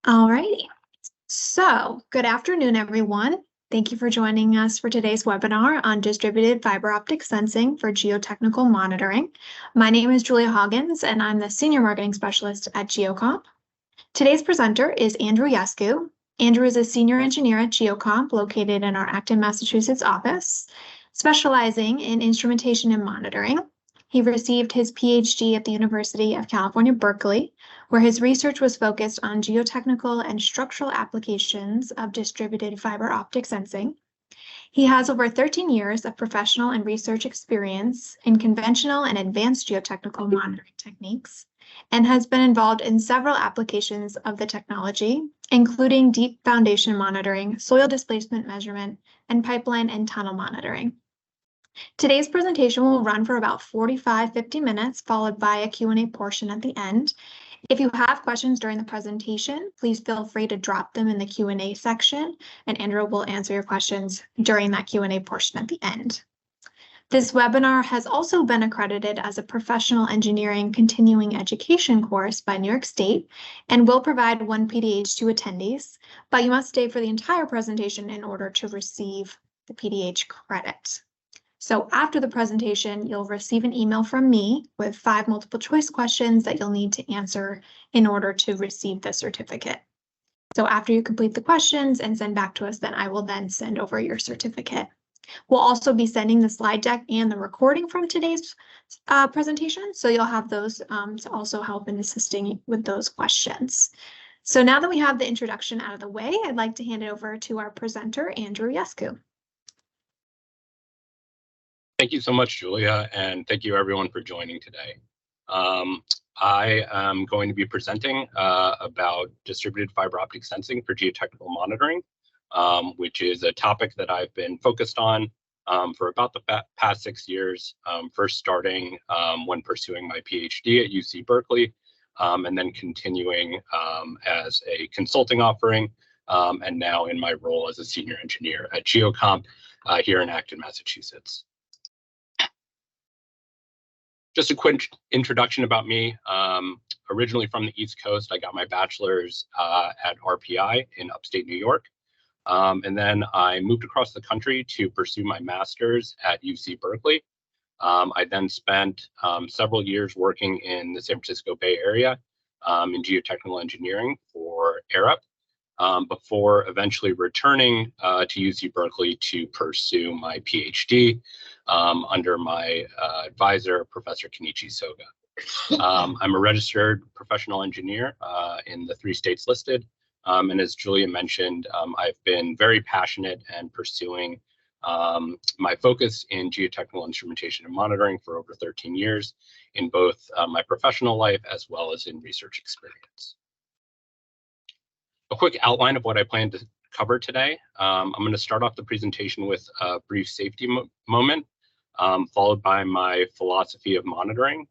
Alrighty. So, good afternoon, everyone. Thank you for joining us for today's webinar on distributed fiber optic sensing for geotechnical monitoring. My name is Julia Hoggins, and I'm the Senior Marketing Specialist at Geocomp. Today's presenter is Andrew Yescu. Andrew is a Senior Engineer at Geocomp located in our Acton, Massachusetts office, specializing in instrumentation and monitoring. He received his PhD at the University of California, Berkeley, where his research was focused on geotechnical and structural applications of distributed fiber optic sensing. He has over 13 years of professional and research experience in conventional and advanced geotechnical monitoring techniques, and has been involved in several applications of the technology, including deep foundation monitoring, soil displacement measurement, and pipeline and tunnel monitoring. Today's presentation will run for about 45-50 minutes, followed by a Q&A portion at the end. If you have questions during the presentation, please feel free to drop them in the Q&A section, and Andrew will answer your questions during that Q&A portion at the end. This webinar has also been accredited as a professional engineering continuing education course by New York State and will provide one PDH to attendees, but you must stay for the entire presentation in order to receive the PDH credit. So after the presentation, you'll receive an email from me with 5 multiple choice questions that you'll need to answer in order to receive the certificate. So after you complete the questions and send back to us, then I will then send over your certificate. We'll also be sending the slide deck and the recording from today's presentation, so you'll have those to also help in assisting with those questions. So now that we have the introduction out of the way, I'd like to hand it over to our presenter, Andrew Yescu. Thank you so much, Julia, and thank you everyone for joining today. I am going to be presenting about distributed fiber optic sensing for geotechnical monitoring, which is a topic that I've been focused on for about the past 6 years, first starting when pursuing my PhD at UC Berkeley, and then continuing as a consulting offering, and now in my role as a senior engineer at Geocomp here in Acton, Massachusetts. Just a quick introduction about me. Originally from the East Coast, I got my bachelor's at RPI in upstate New York. And then I moved across the country to pursue my master's at UC Berkeley. I then spent several years working in the San Francisco Bay Area in geotechnical engineering for Arup, before eventually returning to UC Berkeley to pursue my PhD under my advisor, Professor Kenichi Soga. I'm a registered professional engineer in the 3 states listed. And as Julia mentioned, I've been very passionate and pursuing my focus in geotechnical instrumentation and monitoring for over 13 years in both my professional life as well as in research experience. A quick outline of what I plan to cover today. I'm going to start off the presentation with a brief safety moment, followed by my philosophy of monitoring.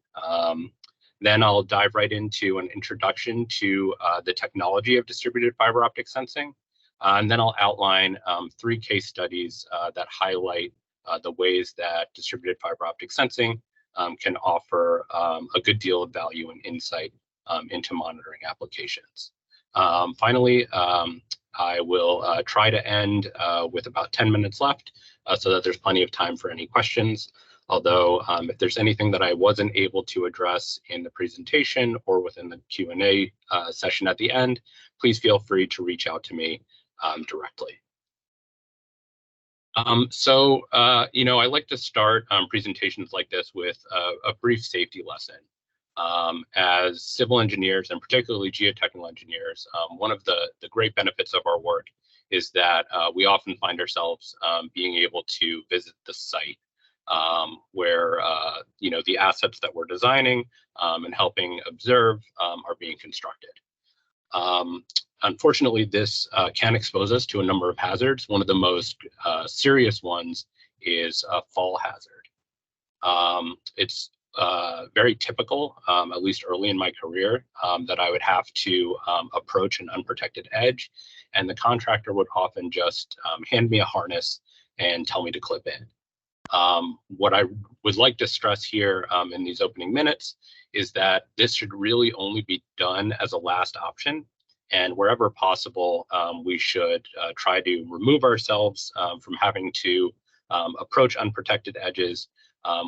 Then I'll dive right into an introduction to the technology of distributed fiber optic sensing. And then I'll outline 3 case studies that highlight the ways that distributed fiber optic sensing can offer a good deal of value and insight into monitoring applications. Finally, I will try to end with about 10 minutes left so that there's plenty of time for any questions. Although if there's anything that I wasn't able to address in the presentation or within the Q&A session at the end, please feel free to reach out to me directly. I like to start presentations like this with a brief safety lesson. As civil engineers, and particularly geotechnical engineers, one of the great benefits of our work is that we often find ourselves being able to visit the site where the assets that we're designing and helping observe are being constructed. Unfortunately, this can expose us to a number of hazards. One of the most serious ones is a fall hazard. It's very typical, at least early in my career, that I would have to approach an unprotected edge, and the contractor would often just hand me a harness and tell me to clip in. What I would like to stress here in these opening minutes is that this should really only be done as a last option And wherever possible, we should try to remove ourselves from having to approach unprotected edges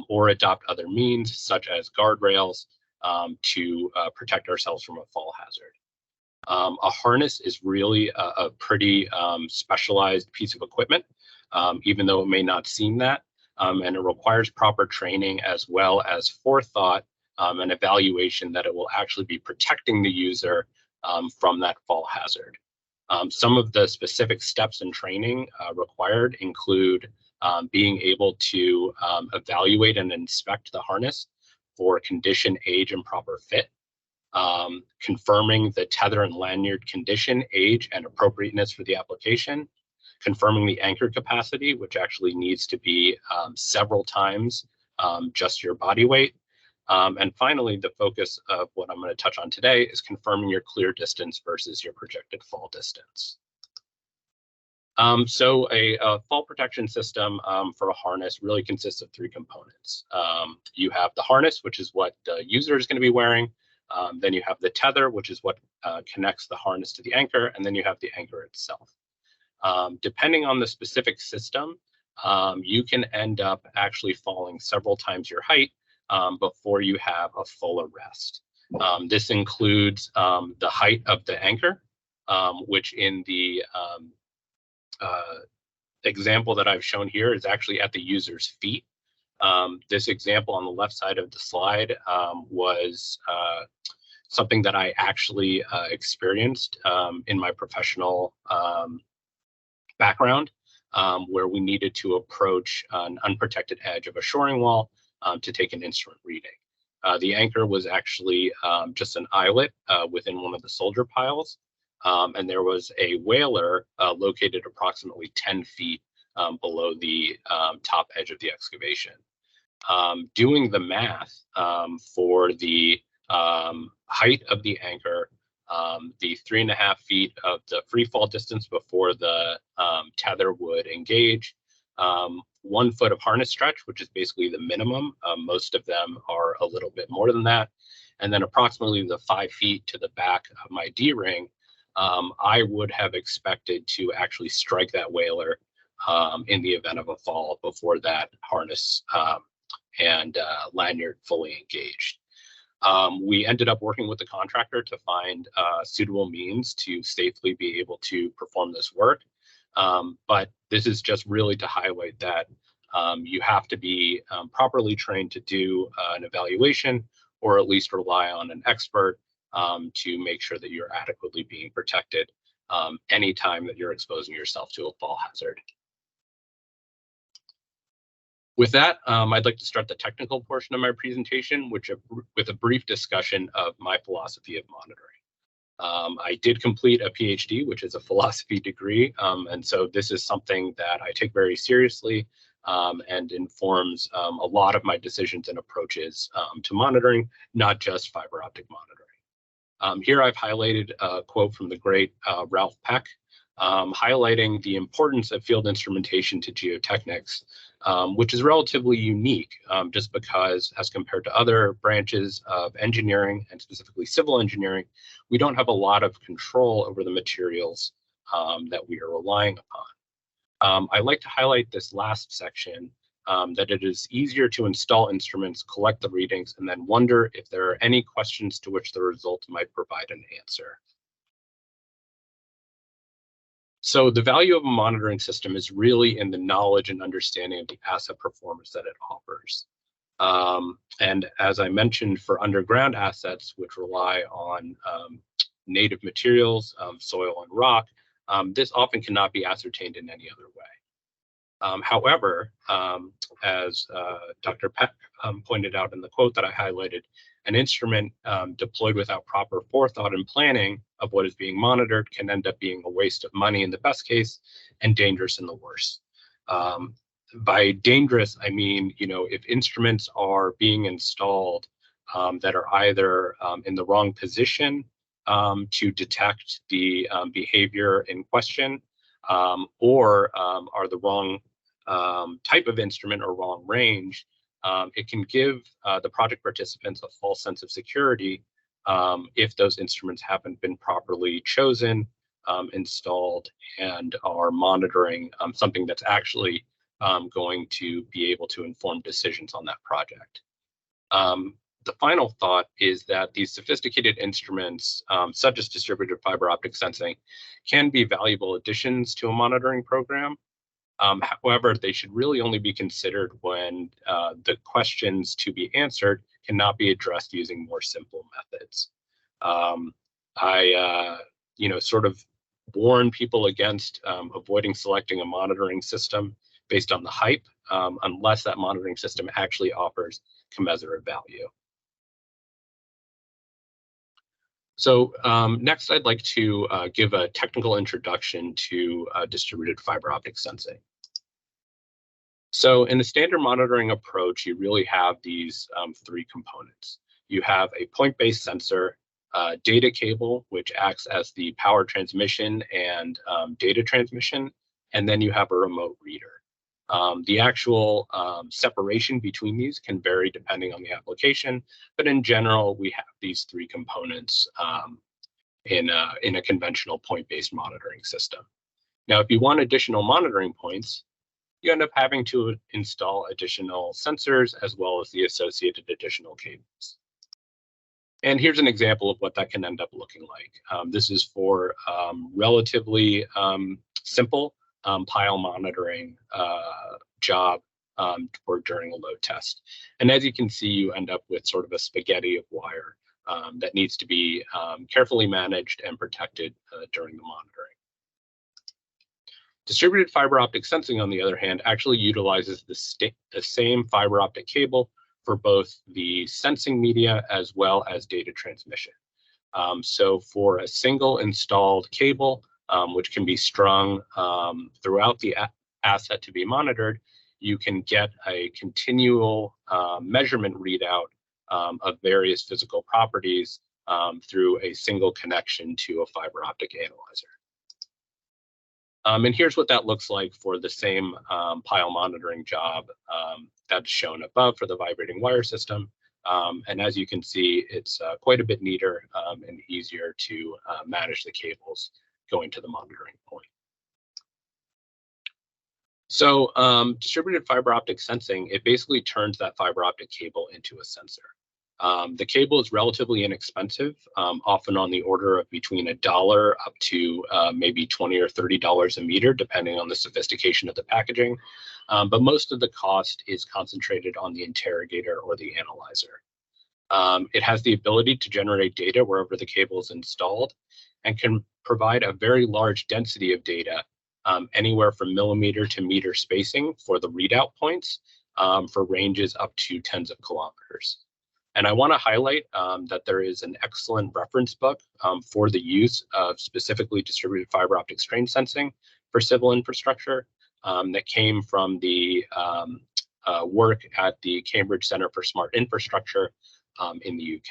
or adopt other means, such as guardrails, to protect ourselves from a fall hazard. A harness is really a pretty specialized piece of equipment, even though it may not seem that, and it requires proper training as well as forethought and evaluation that it will actually be protecting the user from that fall hazard. Some of the specific steps in training required include being able to evaluate and inspect the harness for condition, age, and proper fit. Confirming the tether and lanyard condition, age, and appropriateness for the application, confirming the anchor capacity, which actually needs to be several times just your body weight. And finally, the focus of what I'm going to touch on today is confirming your clear distance versus your projected fall distance. So a fall protection system for a harness really consists of three components. You have the harness, which is what the user is going to be wearing. Then you have the tether, which is what connects the harness to the anchor, and then you have the anchor itself. Depending on the specific system, you can end up actually falling several times your height before you have a full arrest. This includes the height of the anchor, which in the example that I've shown here is actually at the user's feet. This example on the left side of the slide was something that I actually experienced in my professional background, where we needed to approach an unprotected edge of a shoring wall to take an instrument reading. The anchor was actually just an eyelet within one of the soldier piles, and there was a whaler located approximately 10 feet below the top edge of the excavation. Doing the math for the height of the anchor, the 3.5 feet of the free fall distance before the tether would engage, 1 foot of harness stretch, which is basically the minimum. Most of them are a little bit more than that. And then approximately the 5 feet to the back of my D-ring, I would have expected to actually strike that whaler in the event of a fall before that harness and lanyard fully engaged. We ended up working with the contractor to find suitable means to safely be able to perform this work. But this is just really to highlight that you have to be properly trained to do an evaluation, or at least rely on an expert to make sure that you're adequately being protected anytime that you're exposing yourself to a fall hazard. With that, I'd like to start the technical portion of my presentation, with a brief discussion of my philosophy of monitoring. I did complete a PhD, which is a philosophy degree, and so this is something that I take very seriously and informs a lot of my decisions and approaches to monitoring, not just fiber optic monitoring. Here I've highlighted a quote from the great Ralph Peck, highlighting the importance of field instrumentation to geotechnics, which is relatively unique just because, as compared to other branches of engineering, and specifically civil engineering, we don't have a lot of control over the materials that we are relying upon. I like to highlight this last section, that it is easier to install instruments, collect the readings, and then wonder if there are any questions to which the result might provide an answer. So the value of a monitoring system is really in the knowledge and understanding of the asset performance that it offers. And as I mentioned, for underground assets, which rely on native materials, soil and rock, this often cannot be ascertained in any other way. However, as Dr. Peck pointed out in the quote that I highlighted, an instrument deployed without proper forethought and planning of what is being monitored can end up being a waste of money in the best case and dangerous in the worst. By dangerous, I mean, if instruments are being installed that are either in the wrong position to detect the behavior in question, or are the wrong type of instrument or wrong range, it can give the project participants a false sense of security if those instruments haven't been properly chosen, installed, and are monitoring something that's actually going to be able to inform decisions on that project. The final thought is that these sophisticated instruments, such as distributed fiber optic sensing, can be valuable additions to a monitoring program. However, they should really only be considered when the questions to be answered cannot be addressed using more simple methods. I sort of warn people against avoiding selecting a monitoring system based on the hype, unless that monitoring system actually offers commensurate value. So next, I'd like to give a technical introduction to distributed fiber optic sensing. So in a standard monitoring approach, you really have these three components. You have a point-based sensor, data cable, which acts as the power transmission and data transmission, and then you have a remote reader. The actual separation between these can vary depending on the application, but in general, we have these three components in a conventional point-based monitoring system. Now, if you want additional monitoring points, you end up having to install additional sensors as well as the associated additional cables. And here's an example of what that can end up looking like. This is for relatively simple pile monitoring job or during a load test. And as you can see, you end up with sort of a spaghetti of wire that needs to be carefully managed and protected during the monitoring. Distributed fiber optic sensing, on the other hand, actually utilizes the same fiber optic cable for both the sensing media as well as data transmission. So for a single installed cable, which can be strung throughout the asset to be monitored, you can get a continual measurement readout of various physical properties through a single connection to a fiber optic analyzer. And here's what that looks like for the same pile monitoring job that's shown above for the vibrating wire system. And as you can see, it's quite a bit neater and easier to manage the cables going to the monitoring point. So distributed fiber optic sensing, it basically turns that fiber optic cable into a sensor. The cable is relatively inexpensive, often on the order of between $1 up to maybe $20 or $30 a meter, depending on the sophistication of the packaging. But most of the cost is concentrated on the interrogator or the analyzer. It has the ability to generate data wherever the cable is installed and can provide a very large density of data, anywhere from millimeter to meter spacing for the readout points, for ranges up to tens of kilometers. And I want to highlight that there is an excellent reference book for the use of specifically distributed fiber optic strain sensing for civil infrastructure that came from the work at the Cambridge Centre for Smart Infrastructure in the UK.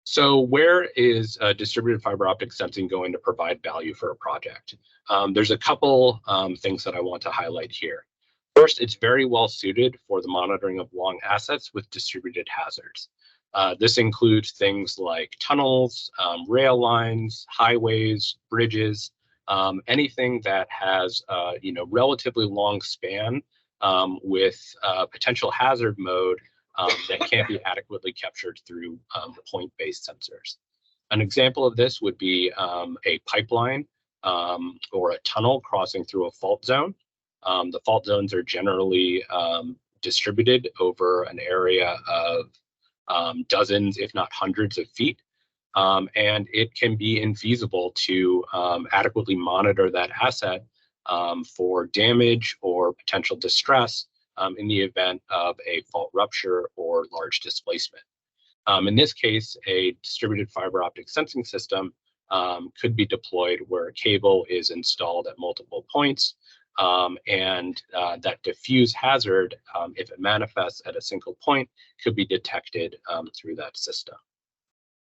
So where is distributed fiber optic sensing going to provide value for a project? There's a couple things that I want to highlight here. First, it's very well suited for the monitoring of long assets with distributed hazards. This includes things like tunnels, rail lines, highways, bridges, anything that has relatively long span with potential hazard mode that can't be adequately captured through point-based sensors. An example of this would be a pipeline or a tunnel crossing through a fault zone. The fault zones are generally distributed over an area of dozens, if not hundreds of feet. And it can be infeasible to adequately monitor that asset for damage or potential distress in the event of a fault rupture or large displacement. In this case, a distributed fiber optic sensing system could be deployed where a cable is installed at multiple points, and that diffuse hazard, if it manifests at a single point, could be detected through that system.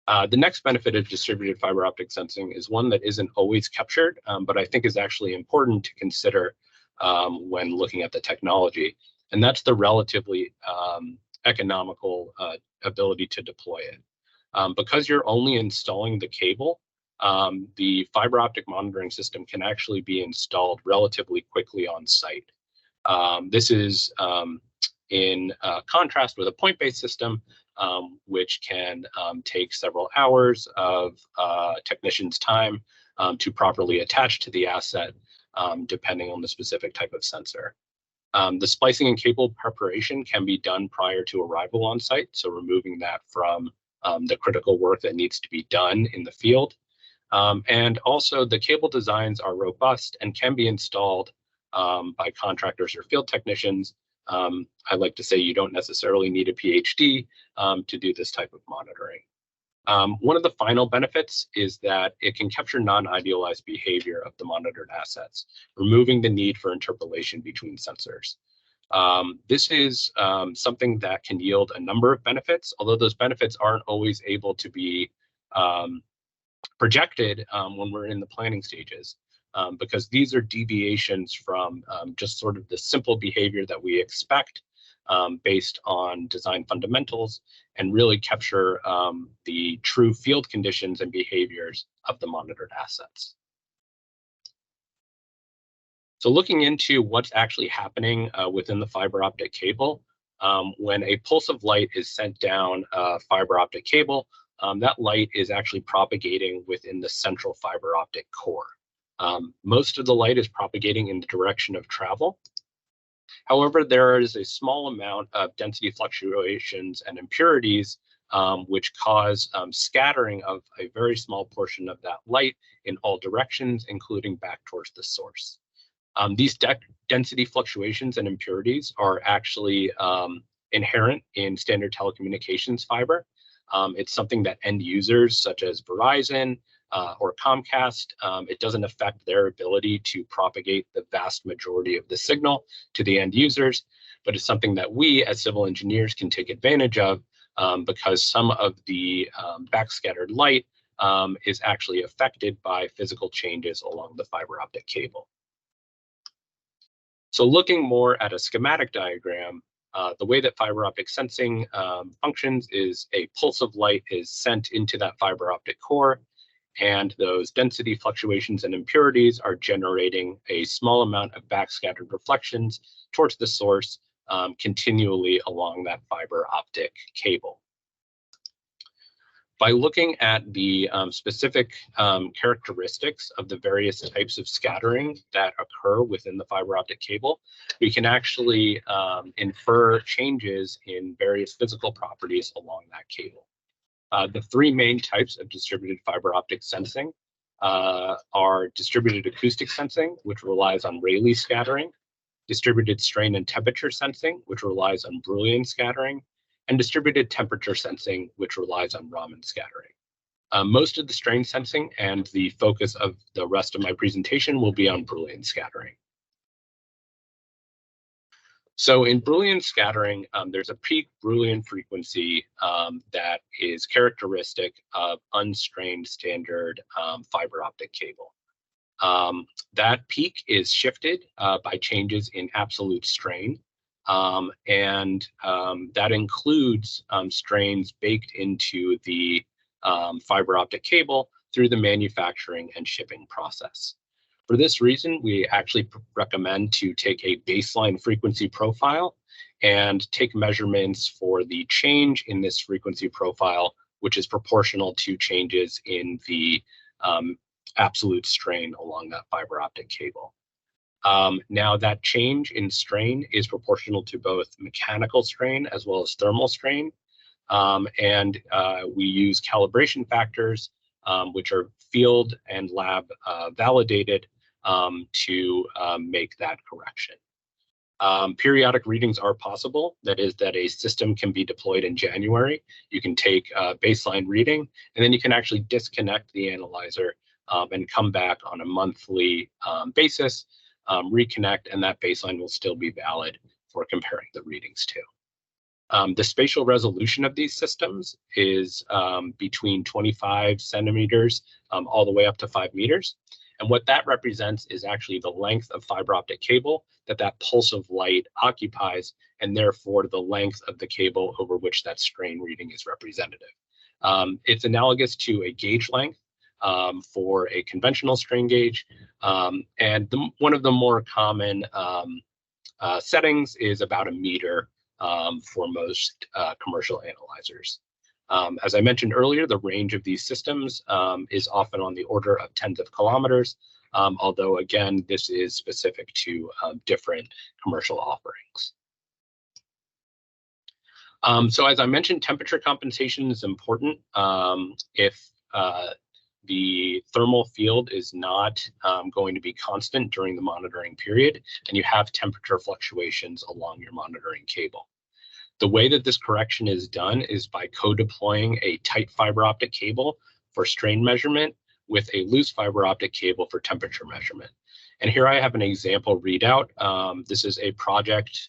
The next benefit of distributed fiber optic sensing is one that isn't always captured, but I think is actually important to consider when looking at the technology. And that's the relatively economical ability to deploy it. Because you're only installing the cable, the fiber optic monitoring system can actually be installed relatively quickly on site. This is in contrast with a point-based system, which can take several hours of technicians' time to properly attach to the asset, depending on the specific type of sensor. The splicing and cable preparation can be done prior to arrival on site, so removing that from the critical work that needs to be done in the field. And also the cable designs are robust and can be installed by contractors or field technicians. I like to say you don't necessarily need a PhD to do this type of monitoring. One of the final benefits is that it can capture non-idealized behavior of the monitored assets, removing the need for interpolation between sensors. This is something that can yield a number of benefits, although those benefits aren't always able to be projected when we're in the planning stages, because these are deviations from just sort of the simple behavior that we expect based on design fundamentals, and really capture the true field conditions and behaviors of the monitored assets. So looking into what's actually happening within the fiber optic cable, when a pulse of light is sent down a fiber optic cable, that light is actually propagating within the central fiber optic core. Most of the light is propagating in the direction of travel. However, there is a small amount of density fluctuations and impurities which cause scattering of a very small portion of that light in all directions, including back towards the source. These density fluctuations and impurities are actually inherent in standard telecommunications fiber. It's something that end users such as Verizon or Comcast, it doesn't affect their ability to propagate the vast majority of the signal to the end users, but it's something that we as civil engineers can take advantage of because some of the backscattered light is actually affected by physical changes along the fiber optic cable. So looking more at a schematic diagram, the way that fiber optic sensing functions is a pulse of light is sent into that fiber optic core, and those density fluctuations and impurities are generating a small amount of backscattered reflections towards the source continually along that fiber optic cable. By looking at the specific characteristics of the various types of scattering that occur within the fiber optic cable, we can actually infer changes in various physical properties along that cable. The three main types of distributed fiber optic sensing are distributed acoustic sensing, which relies on Rayleigh scattering, distributed strain and temperature sensing, which relies on Brillouin scattering, and distributed temperature sensing, which relies on Raman scattering. Most of the strain sensing and the focus of the rest of my presentation will be on Brillouin scattering. So in Brillouin scattering, there's a peak Brillouin frequency that is characteristic of unstrained standard fiber optic cable. That peak is shifted by changes in absolute strain. And that includes strains baked into the fiber optic cable through the manufacturing and shipping process. For this reason, we actually recommend to take a baseline frequency profile and take measurements for the change in this frequency profile, which is proportional to changes in the absolute strain along that fiber optic cable. Now that change in strain is proportional to both mechanical strain as well as thermal strain. And we use calibration factors, which are field and lab validated to make that correction. Periodic readings are possible. That is that a system can be deployed in January. You can take a baseline reading, and then you can actually disconnect the analyzer and come back on a monthly basis, reconnect, and that baseline will still be valid for comparing the readings to. The spatial resolution of these systems is between 25 centimeters all the way up to 5 meters. And what that represents is actually the length of fiber optic cable that pulse of light occupies, and therefore the length of the cable over which that strain reading is representative. It's analogous to a gauge length for a conventional strain gauge. And one of the more common settings is about a meter for most commercial analyzers. As I mentioned earlier, the range of these systems is often on the order of tens of kilometers, although again, this is specific to different commercial offerings. So as I mentioned, temperature compensation is important. If the thermal field is not going to be constant during the monitoring period, and you have temperature fluctuations along your monitoring cable. The way that this correction is done is by co-deploying a tight fiber optic cable for strain measurement with a loose fiber optic cable for temperature measurement. And here I have an example readout. This is a project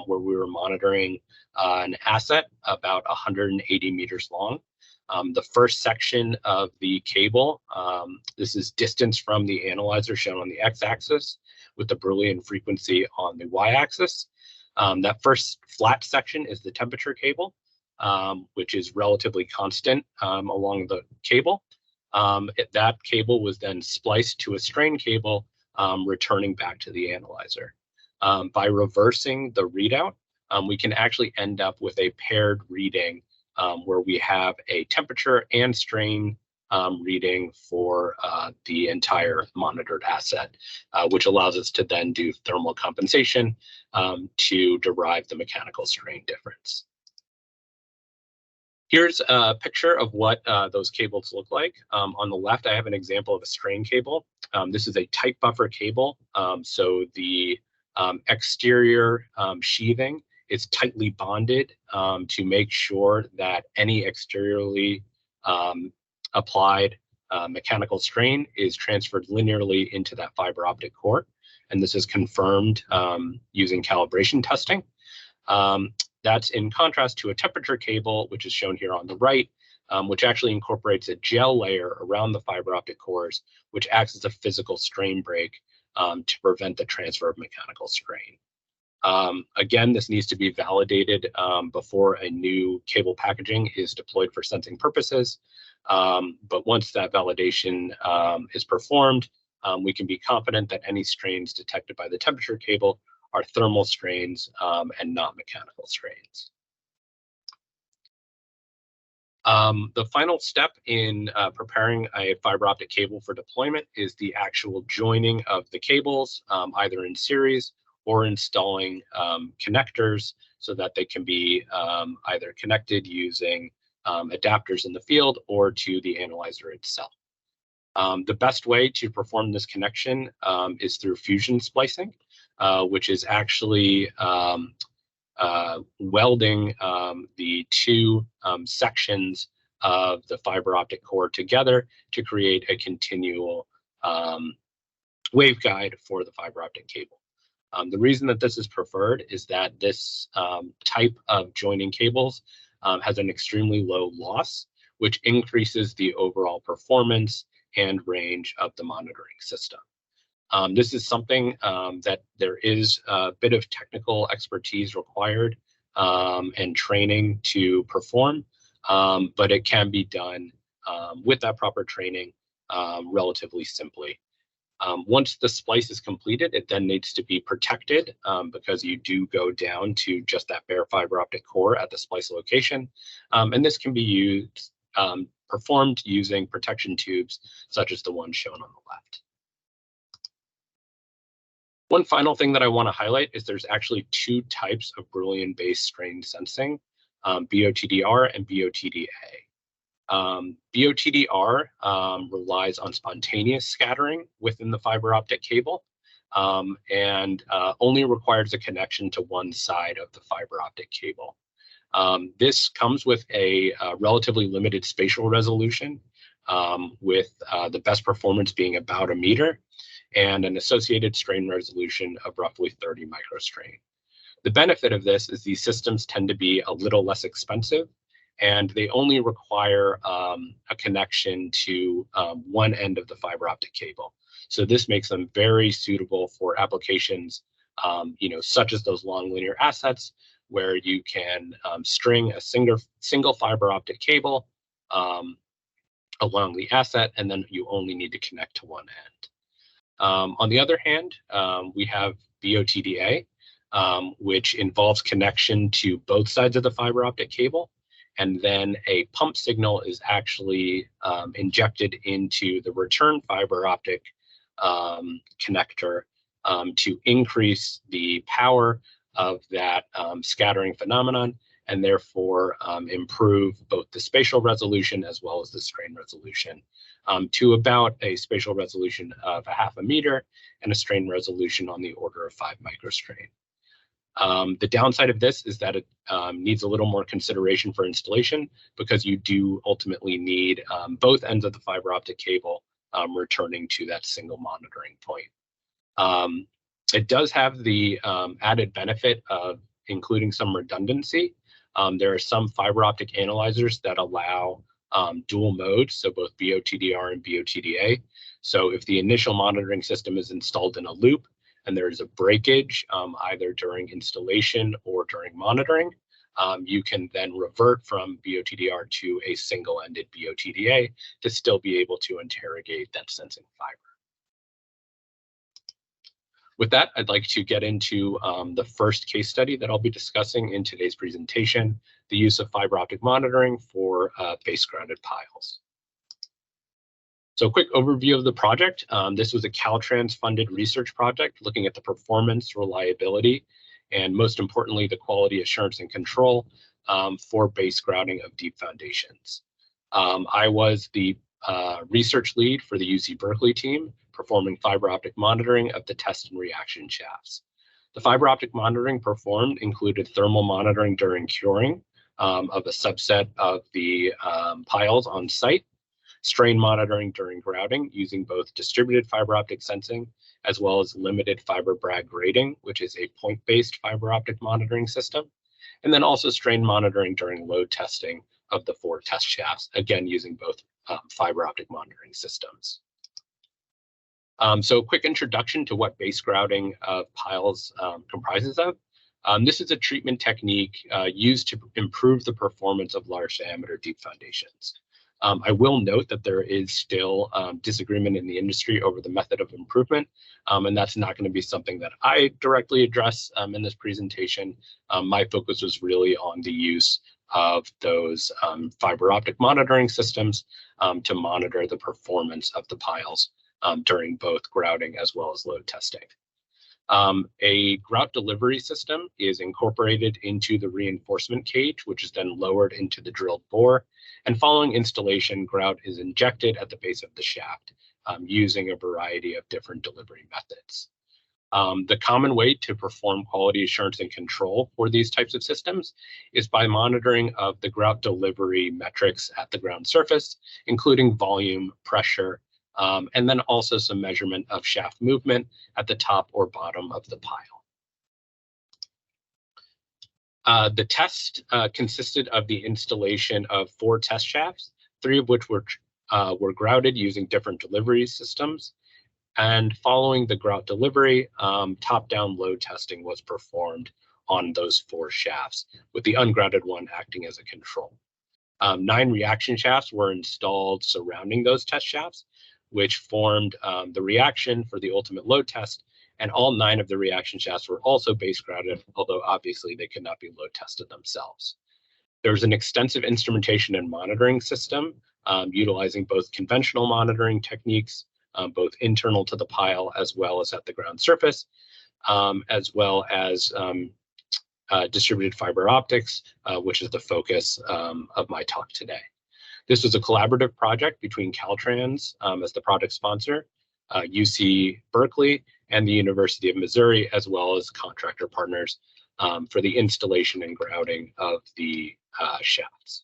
where we were monitoring an asset about 180 meters long. The first section of the cable, this is distance from the analyzer shown on the x-axis with the Boolean frequency on the y-axis. That first flat section is the temperature cable, which is relatively constant along the cable. That cable was then spliced to a strain cable, returning back to the analyzer. By reversing the readout, we can actually end up with a paired reading where we have a temperature and strain reading for the entire monitored asset, which allows us to then do thermal compensation to derive the mechanical strain difference. Here's a picture of what those cables look like. On the left, I have an example of a strain cable. This is a tight buffer cable, so the exterior sheathing is tightly bonded to make sure that any exteriorly applied mechanical strain is transferred linearly into that fiber optic core. And this is confirmed using calibration testing. That's in contrast to a temperature cable, which is shown here on the right, which actually incorporates a gel layer around the fiber optic cores, which acts as a physical strain break to prevent the transfer of mechanical strain. Again, this needs to be validated before a new cable packaging is deployed for sensing purposes. But once that validation is performed, we can be confident that any strains detected by the temperature cable are thermal strains and not mechanical strains. The final step in preparing a fiber optic cable for deployment is the actual joining of the cables, either in series or installing connectors so that they can be either connected using adapters in the field or to the analyzer itself. The best way to perform this connection is through fusion splicing, which is actually welding the two sections of the fiber optic core together to create a continual waveguide for the fiber optic cable. The reason that this is preferred is that this type of joining cables has an extremely low loss, which increases the overall performance and range of the monitoring system. This is something that there is a bit of technical expertise required and training to perform, but it can be done with that proper training relatively simply. Once the splice is completed, it then needs to be protected because you do go down to just that bare fiber optic core at the splice location. And this can be used, performed using protection tubes, such as the one shown on the left. One final thing that I want to highlight is there's actually two types of Boolean-based strain sensing, BOTDR and BOTDA. BOTDR relies on spontaneous scattering within the fiber optic cable and only requires a connection to one side of the fiber optic cable. This comes with a relatively limited spatial resolution, with the best performance being about a meter and an associated strain resolution of roughly 30 microstrain. The benefit of this is these systems tend to be a little less expensive and they only require a connection to one end of the fiber optic cable. So this makes them very suitable for applications, such as those long linear assets, where you can string a single fiber optic cable along the asset, and then you only need to connect to one end. On the other hand, we have BOTDA, which involves connection to both sides of the fiber optic cable, and then a pump signal is actually injected into the return fiber optic connector to increase the power of that scattering phenomenon, and therefore improve both the spatial resolution as well as the strain resolution to about a spatial resolution of 0.5 meter and a strain resolution on the order of 5 microstrain. The downside of this is that it needs a little more consideration for installation, because you do ultimately need both ends of the fiber optic cable returning to that single monitoring point. It does have the added benefit of including some redundancy. There are some fiber optic analyzers that allow dual modes, so both BOTDR and BOTDA. So if the initial monitoring system is installed in a loop and there is a breakage either during installation or during monitoring, you can then revert from BOTDR to a single-ended BOTDA to still be able to interrogate that sensing fiber. With that, I'd like to get into the first case study that I'll be discussing in today's presentation, the use of fiber optic monitoring for base-grounded piles. So a quick overview of the project. This was a Caltrans-funded research project looking at the performance, reliability, and most importantly, the quality assurance and control for base grouting of deep foundations. I was the research lead for the UC Berkeley team, performing fiber optic monitoring of the test and reaction shafts. The fiber optic monitoring performed included thermal monitoring during curing of a subset of the piles on site, strain monitoring during grouting using both distributed fiber optic sensing as well as limited fiber Bragg grading, which is a point-based fiber optic monitoring system, and then also strain monitoring during load testing of the 4 test shafts, again using both fiber optic monitoring systems. So a quick introduction to what base grouting of piles comprises of. This is a treatment technique used to improve the performance of large diameter deep foundations. I will note that there is still disagreement in the industry over the method of improvement, and that's not going to be something that I directly address in this presentation. My focus was really on the use of those fiber optic monitoring systems to monitor the performance of the piles during both grouting as well as load testing. A grout delivery system is incorporated into the reinforcement cage, which is then lowered into the drilled bore. And following installation, grout is injected at the base of the shaft using a variety of different delivery methods. The common way to perform quality assurance and control for these types of systems is by monitoring of the grout delivery metrics at the ground surface, including volume, pressure, and then also some measurement of shaft movement at the top or bottom of the pile. The test consisted of the installation of 4 test shafts, 3 of which were grouted using different delivery systems. And following the grout delivery, top-down load testing was performed on those 4 shafts, with the ungrouted one acting as a control. 9 reaction shafts were installed surrounding those test shafts, which formed the reaction for the ultimate load test, and all 9 of the reaction shafts were also base grouted, although obviously they could not be load tested themselves. There's an extensive instrumentation and monitoring system utilizing both conventional monitoring techniques, both internal to the pile as well as at the ground surface, as well as distributed fiber optics, which is the focus of my talk today. This was a collaborative project between Caltrans as the project sponsor, UC Berkeley, and the University of Missouri, as well as contractor partners for the installation and grouting of the shafts.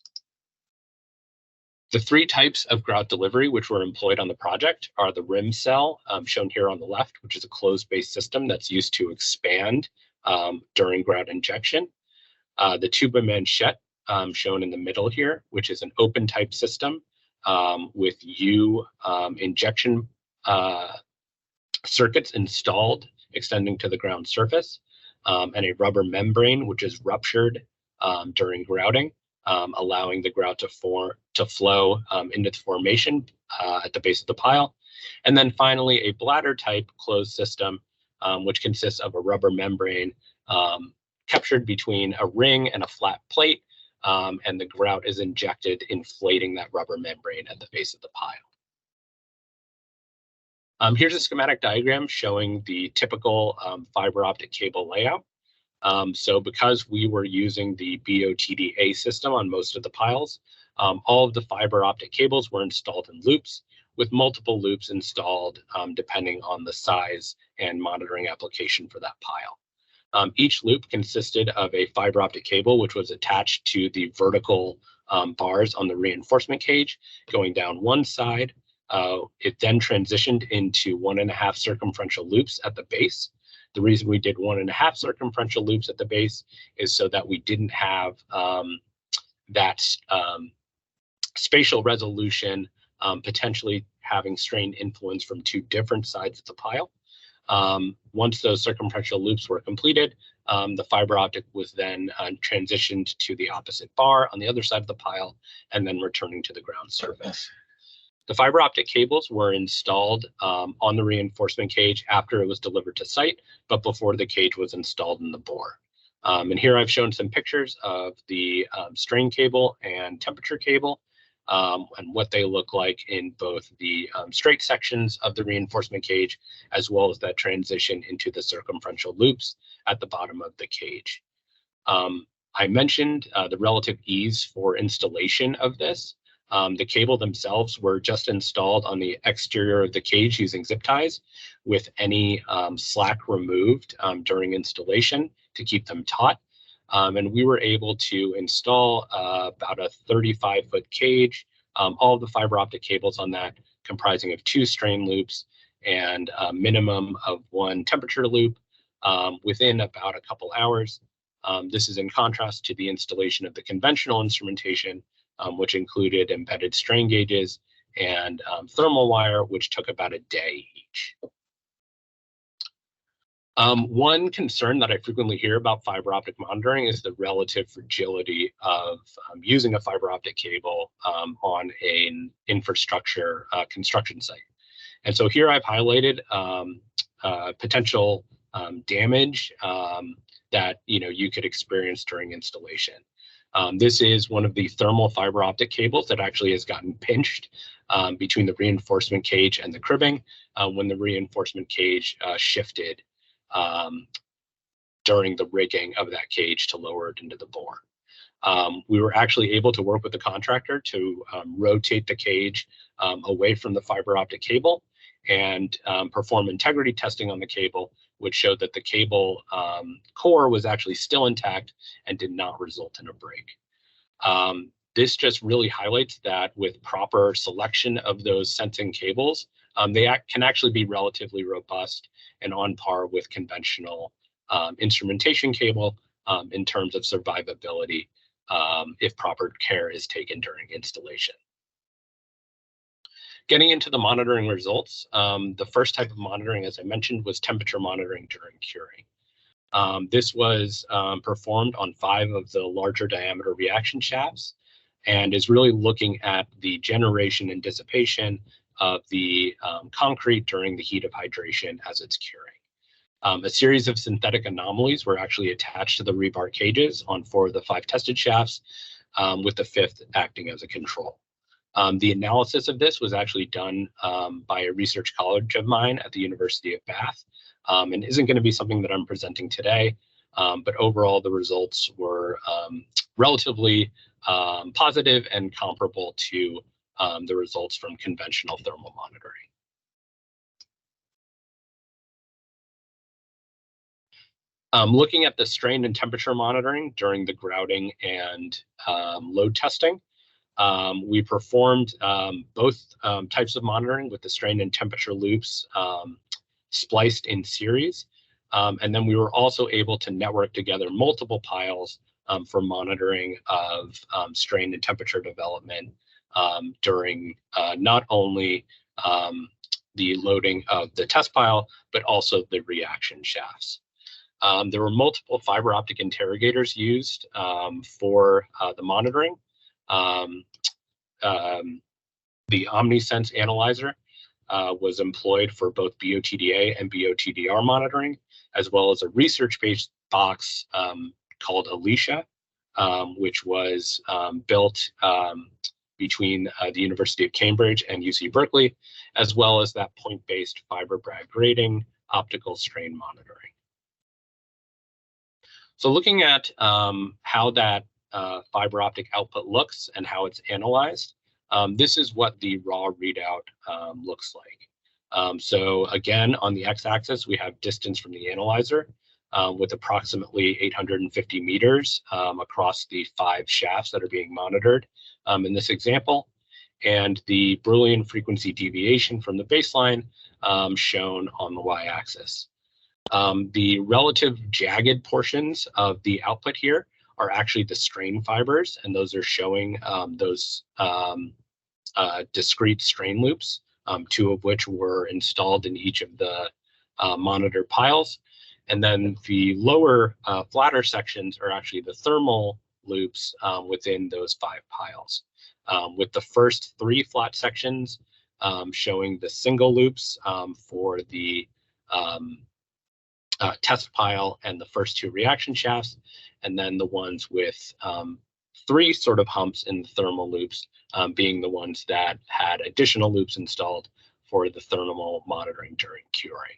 The 3 types of grout delivery which were employed on the project are the rim cell, shown here on the left, which is a closed-based system that's used to expand during grout injection, the tube manchette, shown in the middle here, which is an open type system with U injection circuits installed extending to the ground surface, and a rubber membrane which is ruptured during grouting, allowing the grout to flow into the formation at the base of the pile. And then finally, a bladder type closed system, which consists of a rubber membrane captured between a ring and a flat plate, and the grout is injected, inflating that rubber membrane at the base of the pile. Here's a schematic diagram showing the typical fiber optic cable layout. So because we were using the BOTDA system on most of the piles, all of the fiber optic cables were installed in loops, with multiple loops installed depending on the size and monitoring application for that pile. Each loop consisted of a fiber optic cable, which was attached to the vertical bars on the reinforcement cage going down one side. It then transitioned into 1.5 circumferential loops at the base. The reason we did 1.5 circumferential loops at the base is so that we didn't have that spatial resolution potentially having strain influence from two different sides of the pile. Once those circumferential loops were completed, the fiber optic was then transitioned to the opposite bar on the other side of the pile and then returning to the ground surface. The fiber optic cables were installed on the reinforcement cage after it was delivered to site, but before the cage was installed in the bore. And here I've shown some pictures of the strain cable and temperature cable and what they look like in both the straight sections of the reinforcement cage, as well as that transition into the circumferential loops at the bottom of the cage. I mentioned the relative ease for installation of this. The cable themselves were just installed on the exterior of the cage using zip ties, with any slack removed during installation to keep them taut. And we were able to install about a 35-foot cage, all of the fiber optic cables on that comprising of 2 strain loops and a minimum of 1 temperature loop within about a couple hours. This is in contrast to the installation of the conventional instrumentation, which included embedded strain gauges and thermal wire, which took about a day each. One concern that I frequently hear about fiber optic monitoring is the relative fragility of using a fiber optic cable on an infrastructure construction site. And so here I've highlighted potential damage that you could experience during installation. This is one of the thermal fiber optic cables that actually has gotten pinched between the reinforcement cage and the cribbing when the reinforcement cage shifted during the rigging of that cage to lower it into the bore. We were actually able to work with the contractor to rotate the cage away from the fiber optic cable and perform integrity testing on the cable, which showed that the cable core was actually still intact and did not result in a break. This just really highlights that with proper selection of those sensing cables, they can actually be relatively robust and on par with conventional instrumentation cable in terms of survivability if proper care is taken during installation. Getting into the monitoring results, the first type of monitoring, as I mentioned, was temperature monitoring during curing. This was performed on 5 of the larger diameter reaction shafts and is really looking at the generation and dissipation of the concrete during the heat of hydration as it's curing. A series of synthetic anomalies were actually attached to the rebar cages on 4 of the 5 tested shafts, with the 5th acting as a control. The analysis of this was actually done by a research college of mine at the University of Bath, and isn't going to be something that I'm presenting today, but overall the results were relatively positive and comparable to the results from conventional thermal monitoring. Looking at the strain and temperature monitoring during the grouting and load testing, we performed both types of monitoring with the strain and temperature loops spliced in series. And then we were also able to network together multiple piles for monitoring of strain and temperature development during not only the loading of the test pile, but also the reaction shafts. There were multiple fiber optic interrogators used for the monitoring. The OmniSense analyzer was employed for both BOTDA and BOTDR monitoring, as well as a research-based box called Alicia, which was built between the University of Cambridge and UC Berkeley, as well as that point-based fiber Bragg grating optical strain monitoring. So looking at how that fiber optic output looks and how it's analyzed, this is what the raw readout looks like. So again, on the x-axis, we have distance from the analyzer with approximately 850 meters across the 5 shafts that are being monitored in this example, and the Boolean frequency deviation from the baseline shown on the y-axis. The relative jagged portions of the output here are actually the strain fibers, and those are showing those discrete strain loops, 2 of which were installed in each of the monitored piles. And then the lower flatter sections are actually the thermal loops within those 5 piles, with the first 3 flat sections showing the single loops for the test pile and the first 2 reaction shafts, and then the ones with 3 sort of humps in the thermal loops being the ones that had additional loops installed for the thermal monitoring during curing.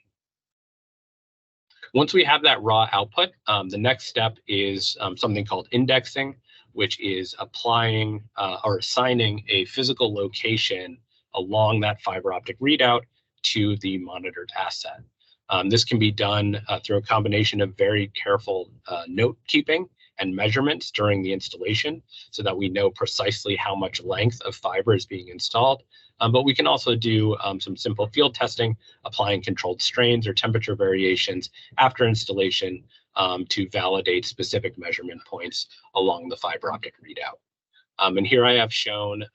Once we have that raw output, the next step is something called indexing, which is applying or assigning a physical location along that fiber optic readout to the monitored asset. This can be done through a combination of very careful note keeping and measurements during the installation so that we know precisely how much length of fiber is being installed. But we can also do some simple field testing, applying controlled strains or temperature variations after installation to validate specific measurement points along the fiber optic readout. And here I have shown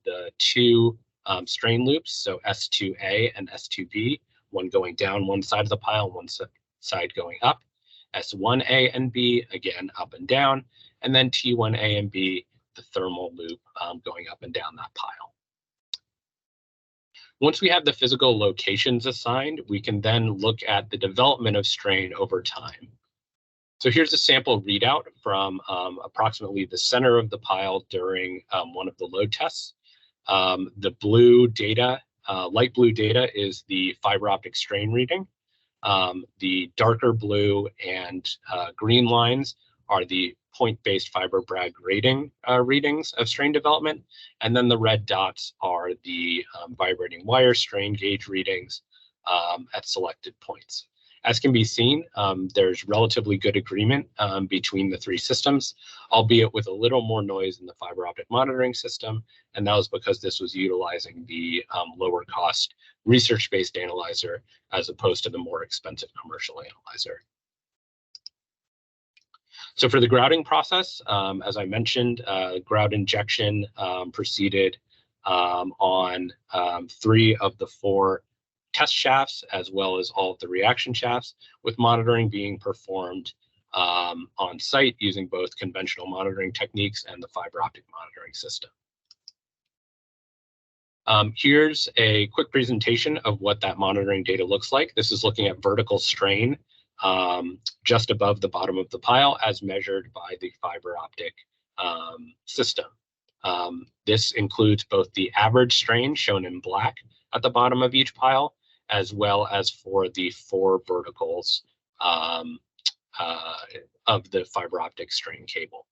the 2 strain loops, so S2A and S2B, one going down one side of the pile, one side going up. S1A and B, again, up and down, and then T1A and B, the thermal loop going up and down that pile. Once we have the physical locations assigned, we can then look at the development of strain over time. So here's a sample readout from approximately the center of the pile during one of the load tests. The blue data, light blue data is the fiber optic strain reading. The darker blue and green lines are the point-based fiber Bragg grating readings of strain development, and then the red dots are the vibrating wire strain gauge readings at selected points. As can be seen, there's relatively good agreement between the 3 systems, albeit with a little more noise in the fiber optic monitoring system, and that was because this was utilizing the lower cost research-based analyzer as opposed to the more expensive commercial analyzer. So for the grouting process, as I mentioned, grout injection proceeded on 3 of the 4 test shafts, as well as all of the reaction shafts, with monitoring being performed on site using both conventional monitoring techniques and the fiber optic monitoring system. Here's a quick presentation of what that monitoring data looks like. This is looking at vertical strain just above the bottom of the pile as measured by the fiber optic system. This includes both the average strain shown in black at the bottom of each pile, as well as for the 4 verticals of the fiber optic strain cable.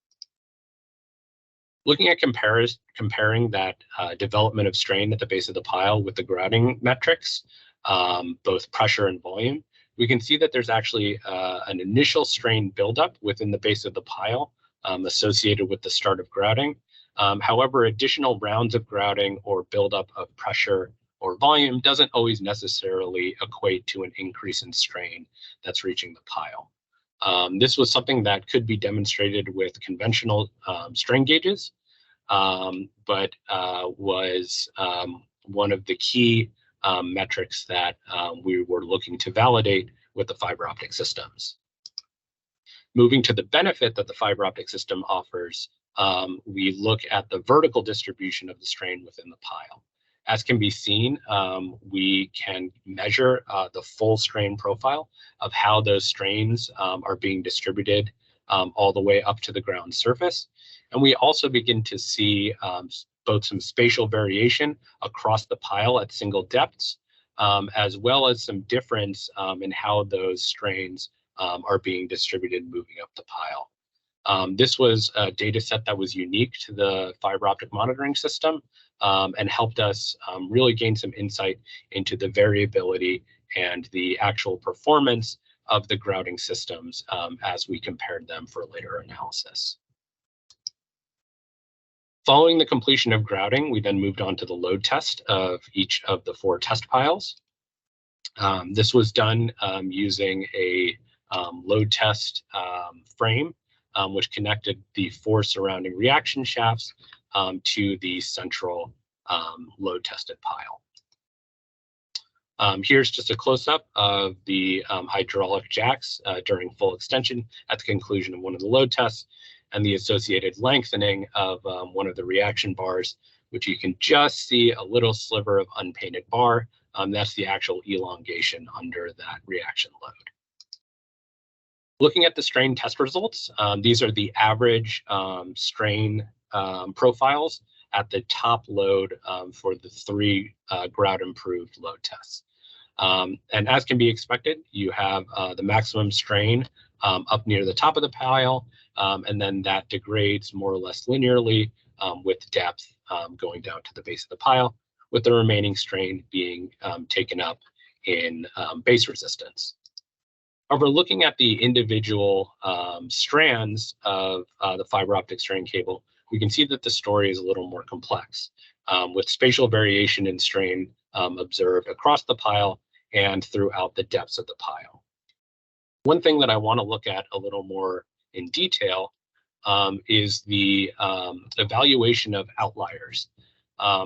Looking at comparing that development of strain at the base of the pile with the grouting metrics, both pressure and volume, we can see that there's actually an initial strain buildup within the base of the pile associated with the start of grouting. However, additional rounds of grouting or buildup of pressure or volume doesn't always necessarily equate to an increase in strain that's reaching the pile. This was something that could be demonstrated with conventional strain gauges, but was one of the key metrics that we were looking to validate with the fiber optic systems. Moving to the benefit that the fiber optic system offers, we look at the vertical distribution of the strain within the pile. As can be seen, we can measure the full strain profile of how those strains are being distributed all the way up to the ground surface. And we also begin to see both some spatial variation across the pile at single depths, as well as some difference in how those strains are being distributed moving up the pile. This was a data set that was unique to the fiber optic monitoring system and helped us really gain some insight into the variability and the actual performance of the grouting systems as we compared them for later analysis. Following the completion of grouting, we then moved on to the load test of each of the 4 test piles. This was done using a load test frame, which connected the 4 surrounding reaction shafts to the central load tested pile. Here's just a close-up of the hydraulic jacks during full extension at the conclusion of one of the load tests, and the associated lengthening of one of the reaction bars, which you can just see a little sliver of unpainted bar. That's the actual elongation under that reaction load. Looking at the strain test results, these are the average strain profiles at the top load for the 3 grout improved load tests. And as can be expected, you have the maximum strain up near the top of the pile, and then that degrades more or less linearly with depth going down to the base of the pile, with the remaining strain being taken up in base resistance. However, looking at the individual strands of the fiber optic strain cable, we can see that the story is a little more complex, with spatial variation in strain observed across the pile and throughout the depths of the pile. One thing that I want to look at a little more in detail is the evaluation of outliers.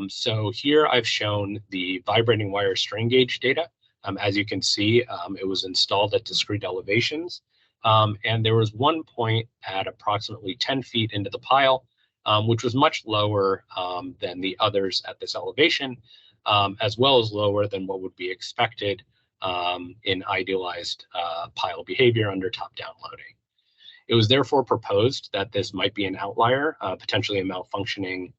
So here I've shown the vibrating wire strain gauge data. As you can see, it was installed at discrete elevations, and there was one point at approximately 10 feet into the pile, which was much lower than the others at this elevation, as well as lower than what would be expected in idealized pile behavior under top-down loading. It was therefore proposed that this might be an outlier, potentially a malfunctioning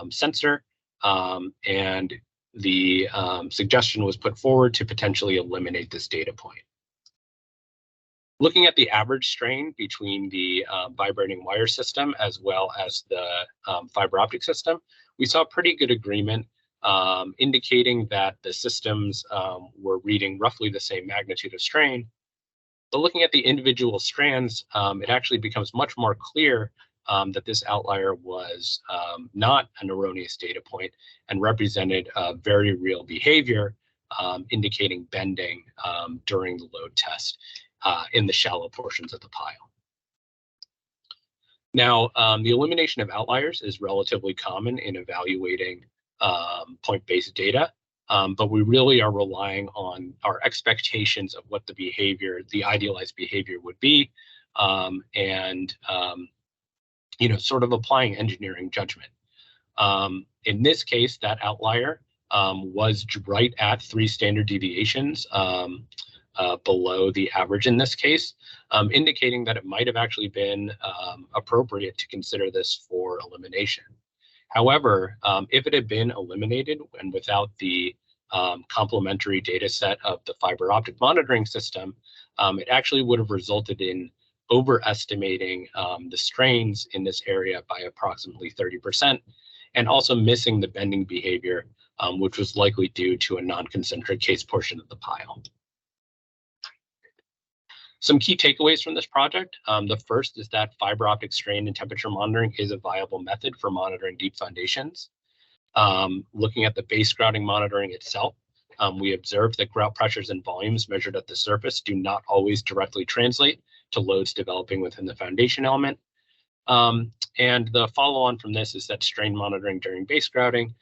sensor, and the suggestion was put forward to potentially eliminate this data point. Looking at the average strain between the vibrating wire system as well as the fiber optic system, we saw pretty good agreement indicating that the systems were reading roughly the same magnitude of strain. But looking at the individual strands, it actually becomes much more clear that this outlier was not an erroneous data point and represented a very real behavior indicating bending during the load test in the shallow portions of the pile. Now, the elimination of outliers is relatively common in evaluating point-based data, but we really are relying on our expectations of what the behavior, the idealized behavior would be, and sort of applying engineering judgment. In this case, that outlier was right at 3 standard deviations below the average in this case, indicating that it might have actually been appropriate to consider this for elimination. However, if it had been eliminated and without the complementary data set of the fiber optic monitoring system, it actually would have resulted in overestimating the strains in this area by approximately 30%, and also missing the bending behavior, which was likely due to a non-concentric case portion of the pile. Some key takeaways from this project. The first is that fiber optic strain and temperature monitoring is a viable method for monitoring deep foundations. Looking at the base grouting monitoring itself, we observed that grout pressures and volumes measured at the surface do not always directly translate to loads developing within the foundation element. And the follow-on from this is that strain monitoring during base grouting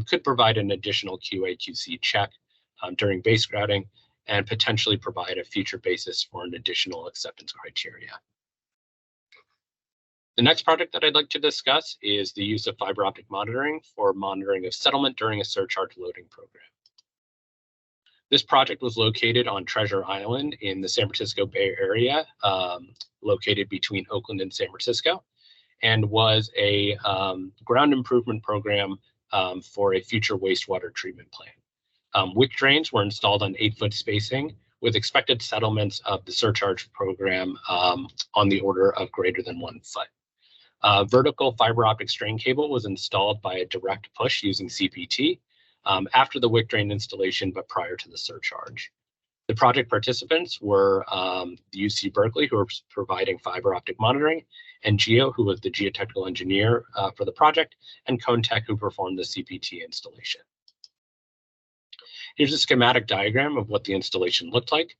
could provide an additional QA/QC check during base grouting and potentially provide a future basis for an additional acceptance criteria. The next project that I'd like to discuss is the use of fiber optic monitoring for monitoring of settlement during a surcharge loading program. This project was located on Treasure Island in the San Francisco Bay Area, located between Oakland and San Francisco, and was a ground improvement program for a future wastewater treatment plant. Wick drains were installed on 8-foot spacing with expected settlements of the surcharge program on the order of greater than 1 foot. Vertical fiber optic strain cable was installed by a direct push using CPT after the wick drain installation, but prior to the surcharge. The project participants were the UC Berkeley, who were providing fiber optic monitoring, and Geo, who was the geotechnical engineer for the project, and Contech, who performed the CPT installation. Here's a schematic diagram of what the installation looked like.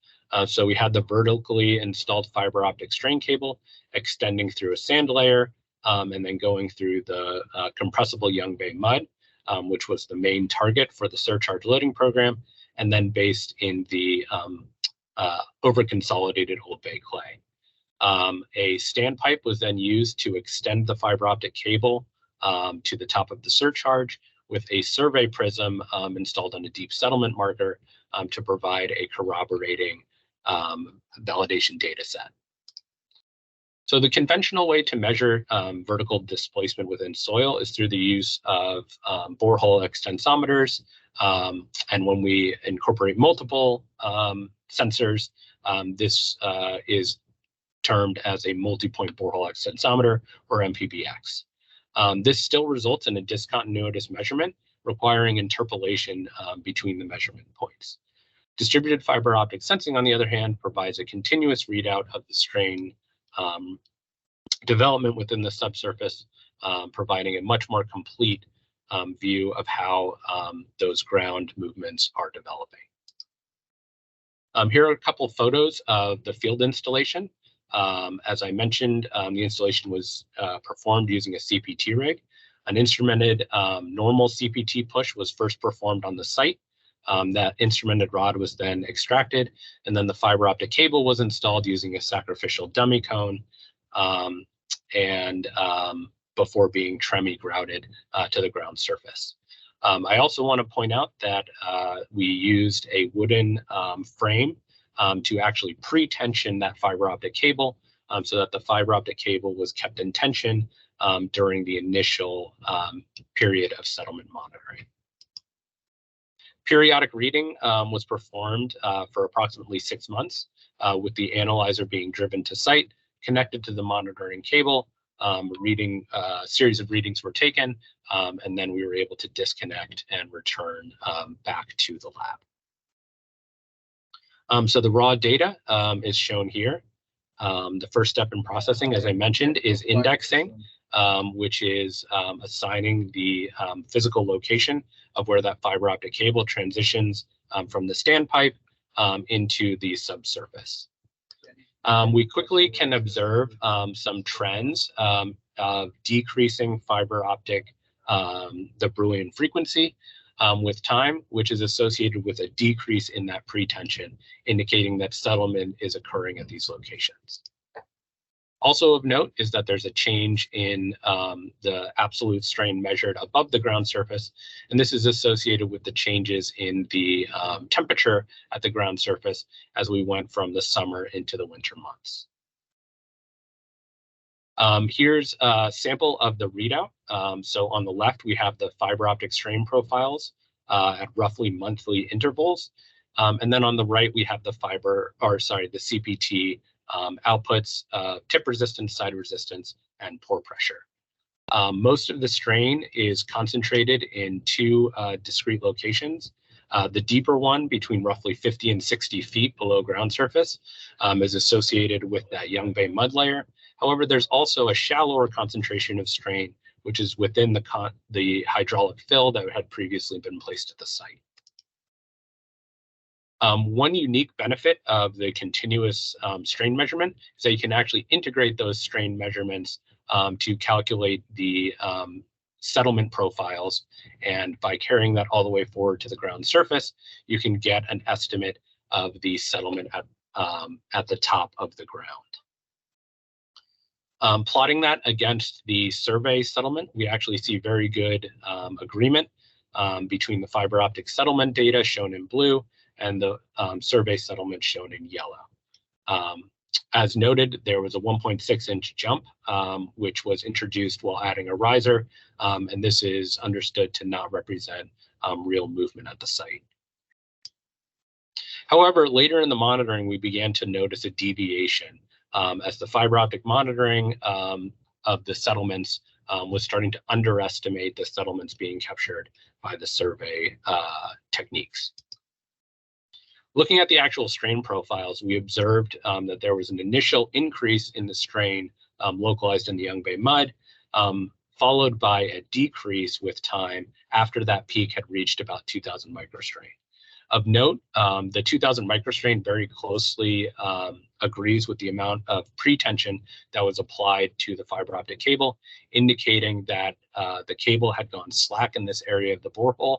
So we had the vertically installed fiber optic strain cable extending through a sand layer and then going through the compressible Young Bay mud, which was the main target for the surcharge loading program, and then based in the over-consolidated Old Bay clay. A standpipe was then used to extend the fiber optic cable to the top of the surcharge with a survey prism installed on a deep settlement marker to provide a corroborating validation data set. So the conventional way to measure vertical displacement within soil is through the use of borehole extensometers. And when we incorporate multiple sensors, this is termed as a multi-point borehole extensometer, or MPBX. This still results in a discontinuous measurement requiring interpolation between the measurement points. Distributed fiber optic sensing, on the other hand, provides a continuous readout of the strain development within the subsurface, providing a much more complete view of how those ground movements are developing. Here are a couple photos of the field installation. As I mentioned, the installation was performed using a CPT rig. An instrumented normal CPT push was first performed on the site. That instrumented rod was then extracted, and then the fiber optic cable was installed using a sacrificial dummy cone before being tremie grouted to the ground surface. I also want to point out that we used a wooden frame to actually pre-tension that fiber optic cable so that the fiber optic cable was kept in tension during the initial period of settlement monitoring. Periodic reading was performed for approximately 6 months, with the analyzer being driven to site, connected to the monitoring cable. A series of readings were taken, and then we were able to disconnect and return back to the lab. So the raw data is shown here. The first step in processing, as I mentioned, is indexing, which is assigning the physical location of where that fiber optic cable transitions from the standpipe into the subsurface. We quickly can observe some trends of decreasing fiber optic, the Boolean frequency with time, which is associated with a decrease in that pretension, indicating that settlement is occurring at these locations. Also of note is that there's a change in the absolute strain measured above the ground surface, and this is associated with the changes in the temperature at the ground surface as we went from the summer into the winter months. Here's a sample of the readout. So on the left, we have the fiber optic strain profiles at roughly monthly intervals. And then on the right, we have the CPT outputs, tip resistance, side resistance, and pore pressure. Most of the strain is concentrated in 2 discrete locations. The deeper one, between roughly 50 and 60 feet below ground surface, is associated with that Young Bay mud layer. However, there's also a shallower concentration of strain, which is within the hydraulic fill that had previously been placed at the site. One unique benefit of the continuous strain measurement is that you can actually integrate those strain measurements to calculate the settlement profiles. And by carrying that all the way forward to the ground surface, you can get an estimate of the settlement at the top of the ground. Plotting that against the survey settlement, we actually see very good agreement between the fiber optic settlement data shown in blue and the survey settlement shown in yellow. As noted, there was a 1.6-inch jump, which was introduced while adding a riser, and this is understood to not represent real movement at the site. However, later in the monitoring, we began to notice a deviation as the fiber optic monitoring of the settlements was starting to underestimate the settlements being captured by the survey techniques. Looking at the actual strain profiles, we observed that there was an initial increase in the strain localized in the Young Bay mud, followed by a decrease with time after that peak had reached about 2,000 microstrain. Of note, the 2,000 microstrain very closely agrees with the amount of pretension that was applied to the fiber optic cable, indicating that the cable had gone slack in this area of the borehole,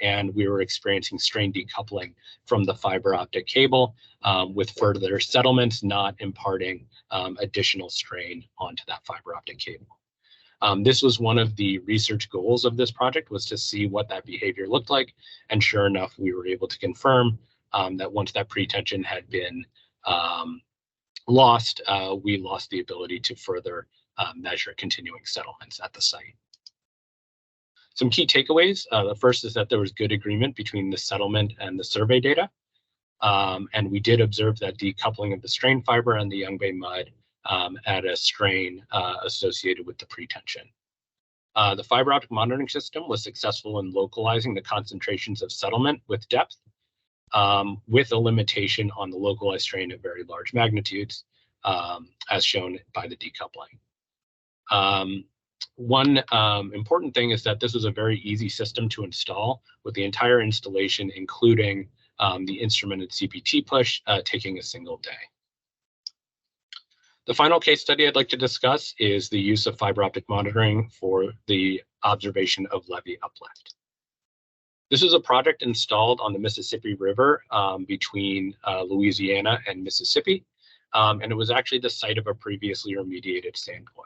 and we were experiencing strain decoupling from the fiber optic cable, with further settlements not imparting additional strain onto that fiber optic cable. This was one of the research goals of this project, was to see what that behavior looked like. And sure enough, we were able to confirm that once that pretension had been lost, we lost the ability to further measure continuing settlements at the site. Some key takeaways. The first is that there was good agreement between the settlement and the survey data. And we did observe that decoupling of the strain fiber and the Young Bay mud at a strain associated with the pretension. The fiber optic monitoring system was successful in localizing the concentrations of settlement with depth, with a limitation on the localized strain at very large magnitudes, as shown by the decoupling. One important thing is that this was a very easy system to install, with the entire installation, including the instrumented CPT push, taking a single day. The final case study I'd like to discuss is the use of fiber optic monitoring for the observation of levee uplift. This is a project installed on the Mississippi River between Louisiana and Mississippi, and it was actually the site of a previously remediated sand coil.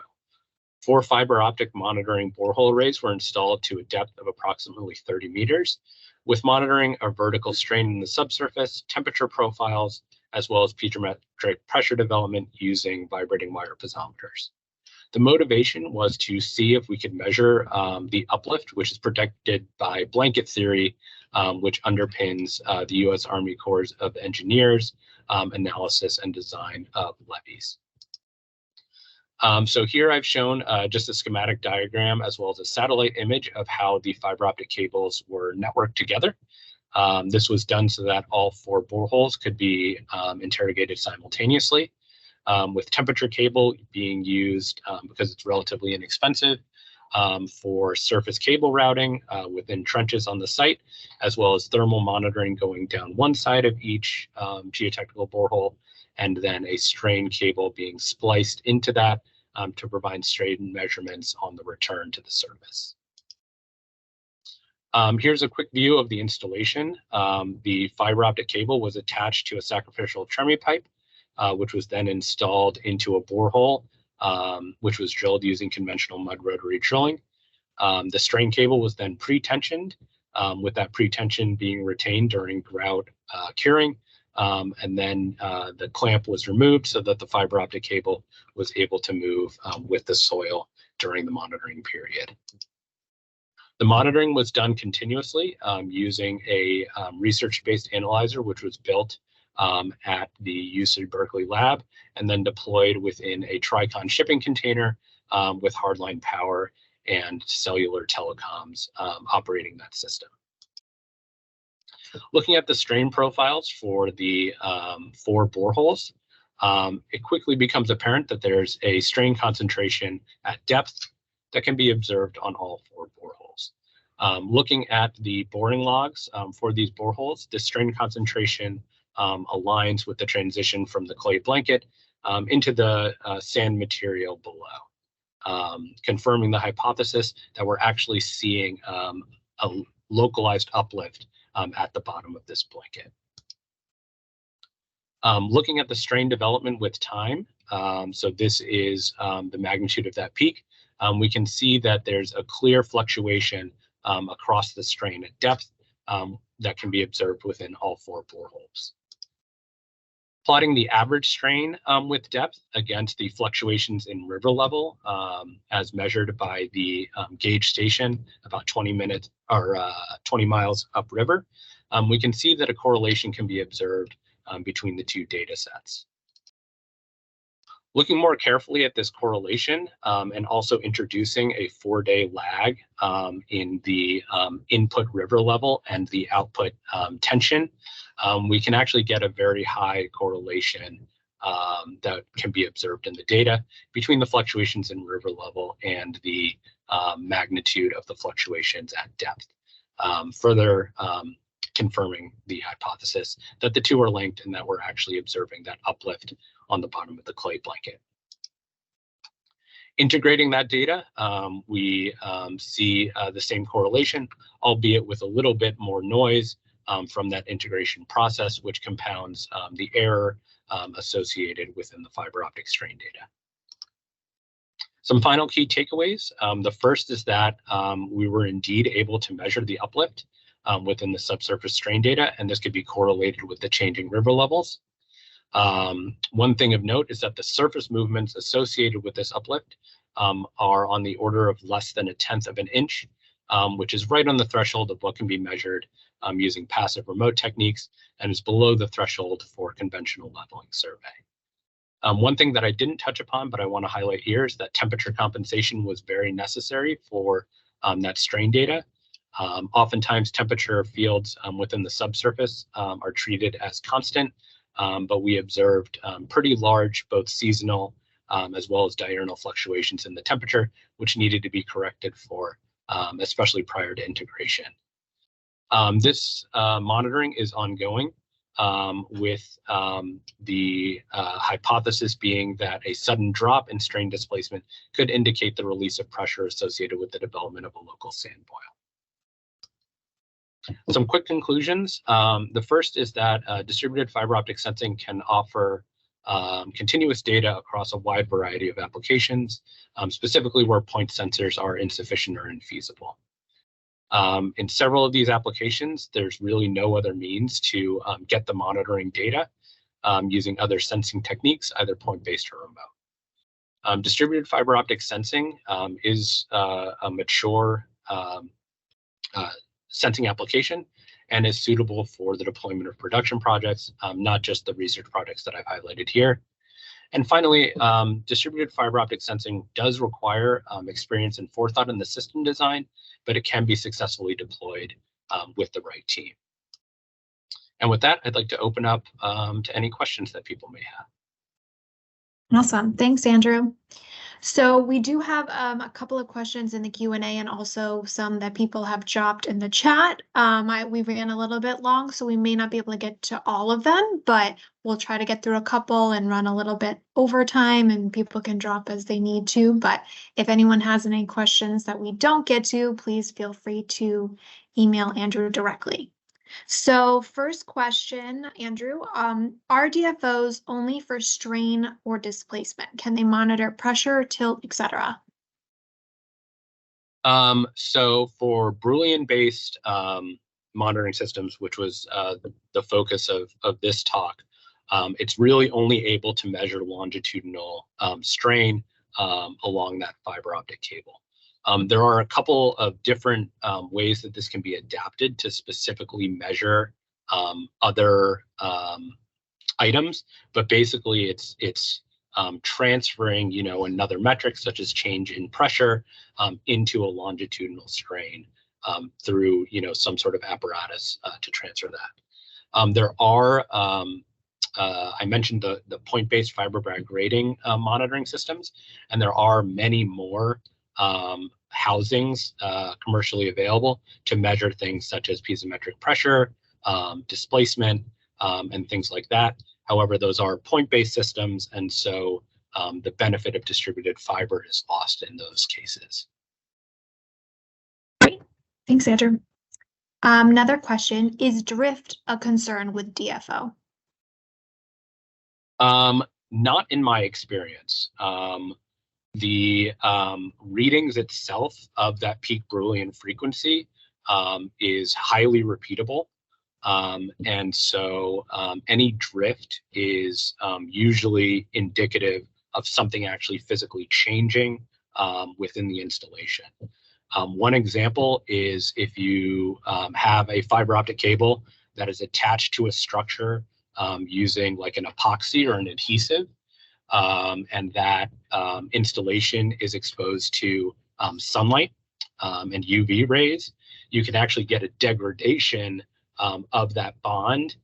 4 fiber optic monitoring borehole arrays were installed to a depth of approximately 30 meters, with monitoring of vertical strain in the subsurface, temperature profiles, as well as piezometric pressure development using vibrating wire piezometers. The motivation was to see if we could measure the uplift, which is predicted by blanket theory, which underpins the U.S. Army Corps of Engineers analysis and design of levees. So here I've shown just a schematic diagram as well as a satellite image of how the fiber optic cables were networked together. This was done so that all 4 boreholes could be interrogated simultaneously, with temperature cable being used because it's relatively inexpensive for surface cable routing within trenches on the site, as well as thermal monitoring going down one side of each geotechnical borehole, and then a strain cable being spliced into that to provide strain measurements on the return to the surface. Here's a quick view of the installation. The fiber optic cable was attached to a sacrificial tremie pipe, which was then installed into a borehole, which was drilled using conventional mud rotary drilling. The strain cable was then pre-tensioned, with that pre-tension being retained during grout curing. And then the clamp was removed so that the fiber optic cable was able to move with the soil during the monitoring period. The monitoring was done continuously using a research-based analyzer, which was built at the UC Berkeley lab and then deployed within a Tricon shipping container with hardline power and cellular telecoms operating that system. Looking at the strain profiles for the 4 boreholes, it quickly becomes apparent that there's a strain concentration at depth that can be observed on all 4 boreholes. Looking at the boring logs for these boreholes, the strain concentration aligns with the transition from the clay blanket into the sand material below, confirming the hypothesis that we're actually seeing a localized uplift at the bottom of this blanket. Looking at the strain development with time, so this is the magnitude of that peak, we can see that there's a clear fluctuation across the strain at depth that can be observed within all 4 boreholes. Plotting the average strain with depth against the fluctuations in river level as measured by the gauge station about 20 miles upriver, we can see that a correlation can be observed between the 2 data sets. Looking more carefully at this correlation and also introducing a 4-day lag in the input river level and the output tension, we can actually get a very high correlation that can be observed in the data between the fluctuations in river level and the magnitude of the fluctuations at depth, further confirming the hypothesis that the 2 are linked and that we're actually observing that uplift on the bottom of the clay blanket. Integrating that data, we see the same correlation, albeit with a little bit more noise from that integration process, which compounds the error associated within the fiber optic strain data. Some final key takeaways. The first is that we were indeed able to measure the uplift within the subsurface strain data, and this could be correlated with the changing river levels. One thing of note is that the surface movements associated with this uplift are on the order of less than 1/10 of an inch, which is right on the threshold of what can be measured using passive remote techniques and is below the threshold for conventional leveling survey. One thing that I didn't touch upon, but I want to highlight here, is that temperature compensation was very necessary for that strain data. Oftentimes temperature fields within the subsurface are treated as constant, but we observed pretty large both seasonal as well as diurnal fluctuations in the temperature, which needed to be corrected for, especially prior to integration. This monitoring is ongoing with the hypothesis being that a sudden drop in strain displacement could indicate the release of pressure associated with the development of a local sand boil. Some quick conclusions. The first is that distributed fiber optic sensing can offer continuous data across a wide variety of applications, specifically where point sensors are insufficient or infeasible. In several of these applications, there's really no other means to get the monitoring data using other sensing techniques, either point-based or remote. Distributed fiber optic sensing is a mature sensing application and is suitable for the deployment of production projects, not just the research projects that I've highlighted here. And finally, distributed fiber optic sensing does require experience and forethought in the system design, but it can be successfully deployed with the right team. And with that, I'd like to open up to any questions that people may have. Awesome. Thanks, Andrew. So we do have a couple of questions in the Q&A and also some that people have dropped in the chat. We ran a little bit long, so we may not be able to get to all of them, but we'll try to get through a couple and run a little bit over time, and people can drop as they need to. But if anyone has any questions that we don't get to, please feel free to email Andrew directly. So first question, Andrew, are DFOs only for strain or displacement? Can they monitor pressure, tilt, etc.? So for Boolean-based monitoring systems, which was the focus of this talk, it's really only able to measure longitudinal strain along that fiber optic cable. There are a couple of different ways that this can be adapted to specifically measure other items, but basically it's transferring, another metric such as change in pressure into a longitudinal strain through, some sort of apparatus to transfer that. There are, I mentioned the point-based fiber bag grading monitoring systems, and there are many more housings commercially available to measure things such as piezometric pressure, displacement, and things like that. However, those are point-based systems, and so the benefit of distributed fiber is lost in those cases. Great. Thanks, Andrew. Another question, is drift a concern with DFO? Not in my experience. The readings itself of that peak Brillouin frequency is highly repeatable. And so any drift is usually indicative of something actually physically changing within the installation. One example is if you have a fiber optic cable that is attached to a structure using like an epoxy or an adhesive, and that installation is exposed to sunlight and UV rays, you can actually get a degradation of that bond,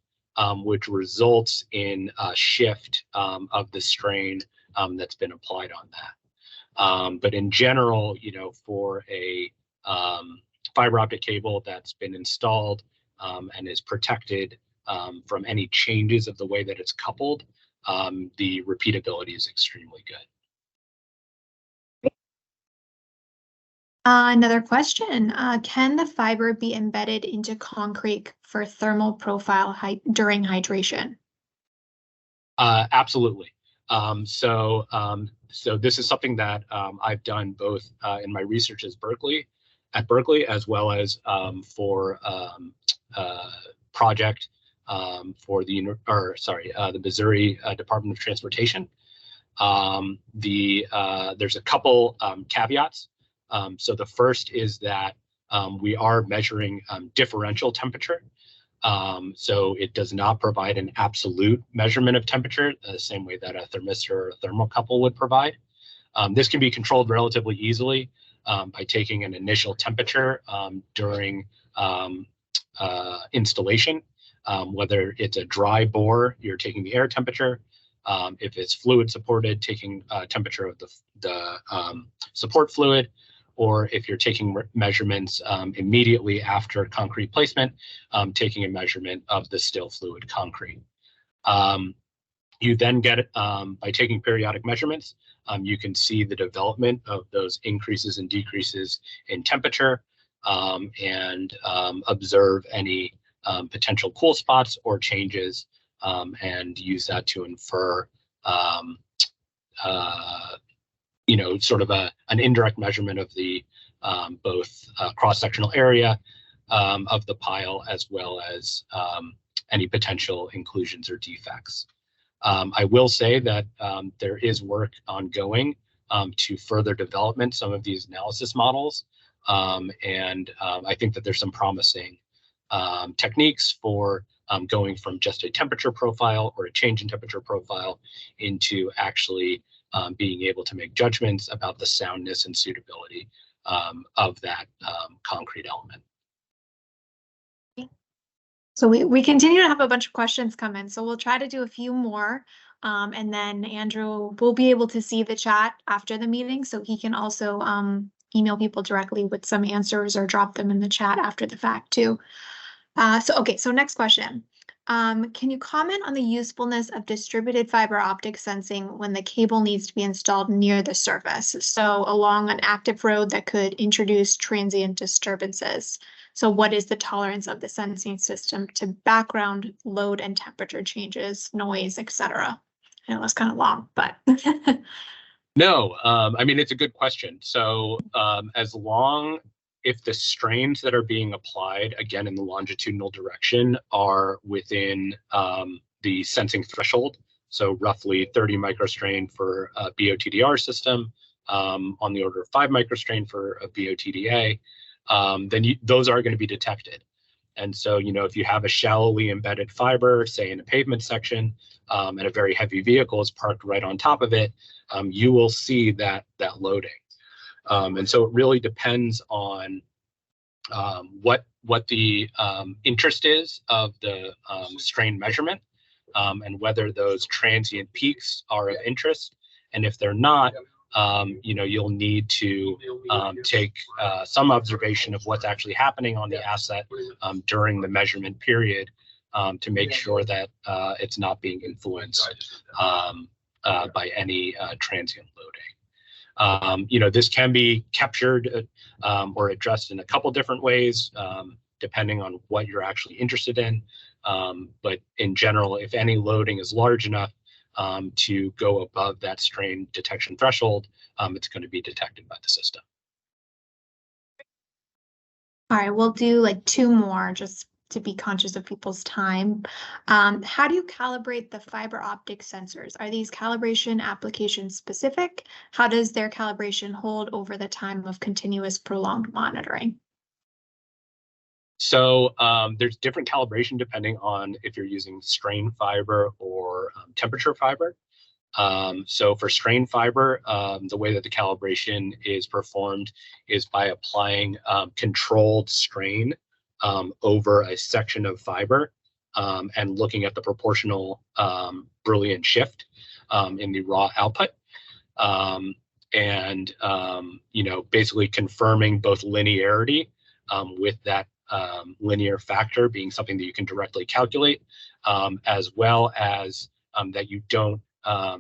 which results in a shift of the strain that's been applied on that. But in general, for a fiber optic cable that's been installed and is protected from any changes of the way that it's coupled, the repeatability is extremely good. Another question, can the fiber be embedded into concrete for thermal profile during hydration? Absolutely. So this is something that I've done both in my research at Berkeley, as well as for project for the Missouri Department of Transportation. There's a couple caveats. So the first is that we are measuring differential temperature. So it does not provide an absolute measurement of temperature the same way that a thermistor or a thermocouple would provide. This can be controlled relatively easily by taking an initial temperature during installation. Whether it's a dry bore, you're taking the air temperature. If it's fluid supported, taking temperature of the support fluid, or if you're taking measurements immediately after concrete placement, taking a measurement of the still fluid concrete. You then get, by taking periodic measurements, you can see the development of those increases and decreases in temperature and observe any potential cool spots or changes and use that to infer sort of an indirect measurement of the both cross-sectional area of the pile as well as any potential inclusions or defects. I will say that there is work ongoing to further development some of these analysis models. And I think that there's some promising techniques for going from just a temperature profile or a change in temperature profile into actually being able to make judgments about the soundness and suitability of that concrete element. So we continue to have a bunch of questions come in, so we'll try to do a few more, and then Andrew will be able to see the chat after the meeting, so he can also email people directly with some answers or drop them in the chat after the fact too. So next question. Can you comment on the usefulness of distributed fiber optic sensing when the cable needs to be installed near the surface? So along an active road that could introduce transient disturbances. So what is the tolerance of the sensing system to background load and temperature changes, noise, etc.? I know that's kind of long, but. No, I mean, it's a good question. So if the strains that are being applied, again, in the longitudinal direction are within the sensing threshold, so roughly 30 microstrain for a BOTDR system, on the order of 5 microstrain for a BOTDA, then those are going to be detected. And so, if you have a shallowly embedded fiber, say in a pavement section, and a very heavy vehicle is parked right on top of it, you will see that loading. And so it really depends on what the interest is of the strain measurement, and whether those transient peaks are of interest. And if they're not, you'll need to take some observation of what's actually happening on the asset during the measurement period to make sure that it's not being influenced by any transient loading. This can be captured or addressed in a couple different ways, depending on what you're actually interested in. But in general, if any loading is large enough to go above that strain detection threshold, it's going to be detected by the system. All right, we'll do like two more just to be conscious of people's time. How do you calibrate the fiber optic sensors? Are these calibration application specific? How does their calibration hold over the time of continuous prolonged monitoring? So there's different calibration depending on if you're using strain fiber or temperature fiber. So for strain fiber, the way that the calibration is performed is by applying controlled strain over a section of fiber and looking at the proportional Brillouin shift in the raw output. Basically confirming both linearity with that linear factor being something that you can directly calculate, as well as that you don't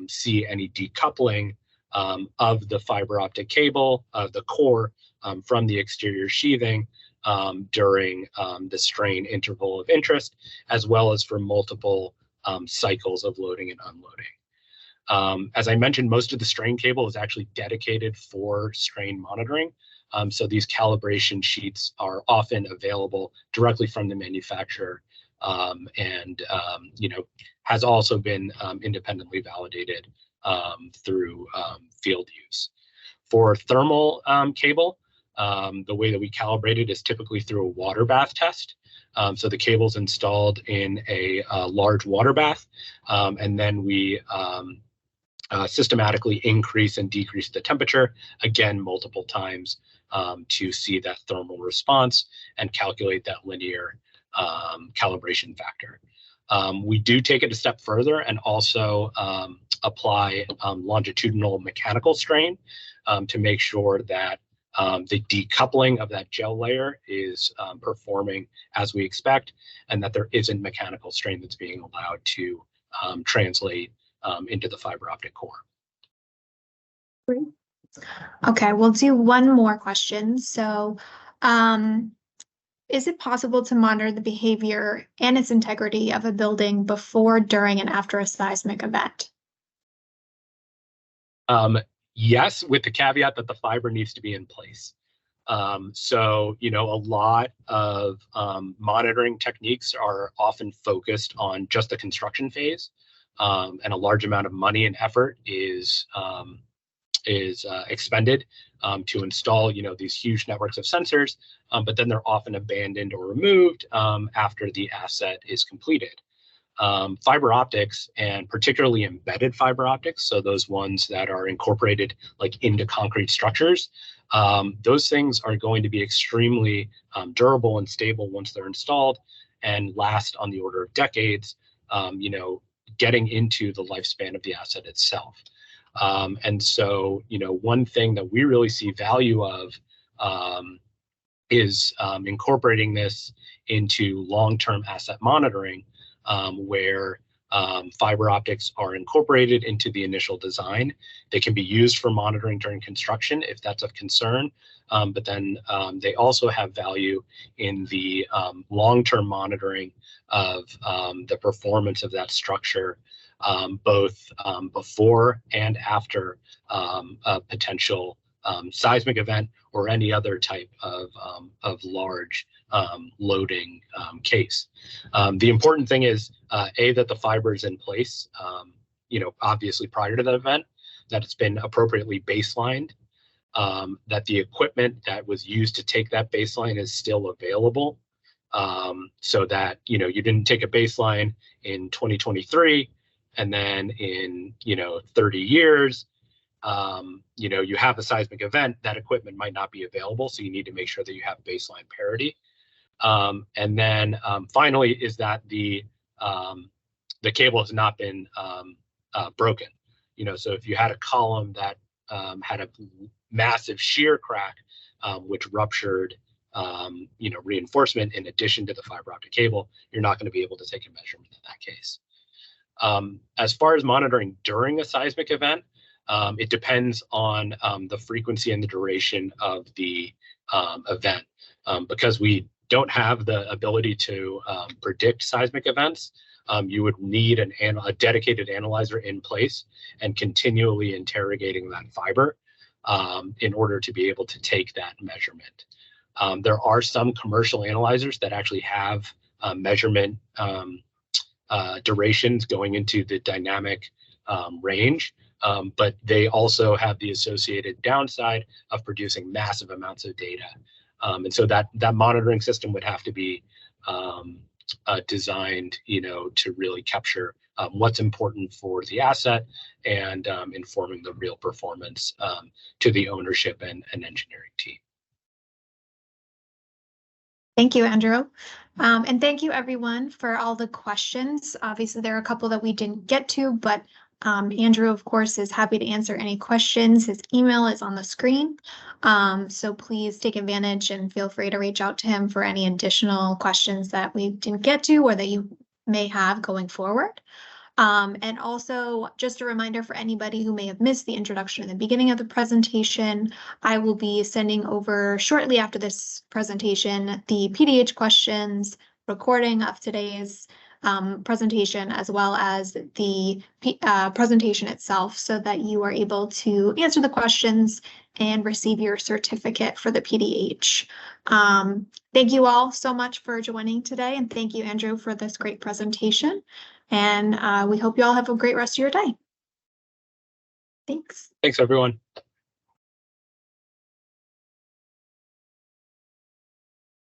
see any decoupling of the fiber optic cable, of the core from the exterior sheathing during the strain interval of interest, as well as for multiple cycles of loading and unloading. As I mentioned, most of the strain cable is actually dedicated for strain monitoring. So these calibration sheets are often available directly from the manufacturer and has also been independently validated through field use. For thermal cable, the way that we calibrate it is typically through a water bath test. So the cable's installed in a large water bath, and then we systematically increase and decrease the temperature, again, multiple times to see that thermal response and calculate that linear calibration factor. We do take it a step further and also apply longitudinal mechanical strain to make sure that the decoupling of that gel layer is performing as we expect, and that there isn't mechanical strain that's being allowed to translate into the fiber optic core. Great. Okay, we'll do one more question. So, is it possible to monitor the behavior and its integrity of a building before, during, and after a seismic event? Yes, with the caveat that the fiber needs to be in place. So, a lot of monitoring techniques are often focused on just the construction phase, and a large amount of money and effort is expended to install, these huge networks of sensors, but then they're often abandoned or removed after the asset is completed. Fiber optics, and particularly embedded fiber optics, so those ones that are incorporated like into concrete structures, those things are going to be extremely durable and stable once they're installed and last on the order of decades, getting into the lifespan of the asset itself. And so, one thing that we really see value of is incorporating this into long-term asset monitoring, where fiber optics are incorporated into the initial design. They can be used for monitoring during construction if that's of concern, but then they also have value in the long-term monitoring of the performance of that structure, both before and after a potential seismic event or any other type of large loading case. The important thing is, that the fiber is in place, obviously prior to the event, that it's been appropriately baselined, that the equipment that was used to take that baseline is still available, so that, you didn't take a baseline in 2023 and then in, 30 years, you have a seismic event, that equipment might not be available. So you need to make sure that you have baseline parity. And then finally is that the cable has not been broken. So if you had a column that had a massive shear crack, which ruptured reinforcement in addition to the fiber optic cable, you're not going to be able to take a measurement in that case. As far as monitoring during a seismic event, it depends on the frequency and the duration of the event. Because we don't have the ability to predict seismic events, you would need a dedicated analyzer in place and continually interrogating that fiber in order to be able to take that measurement. There are some commercial analyzers that actually have measurement durations going into the dynamic range, but they also have the associated downside of producing massive amounts of data. And so that monitoring system would have to be designed, to really capture what's important for the asset and informing the real performance to the ownership and engineering team. Thank you, Andrew. And thank you everyone for all the questions. Obviously, there are a couple that we didn't get to, but Andrew, of course, is happy to answer any questions. His email is on the screen. So please take advantage and feel free to reach out to him for any additional questions that we didn't get to or that you may have going forward. And also just a reminder for anybody who may have missed the introduction in the beginning of the presentation, I will be sending over shortly after this presentation the PDH questions, recording of today's presentation, as well as the presentation itself, so that you are able to answer the questions and receive your certificate for the PDH. Thank you all so much for joining today, and thank you, Andrew, for this great presentation. And we hope you all have a great rest of your day. Thanks. Thanks, everyone.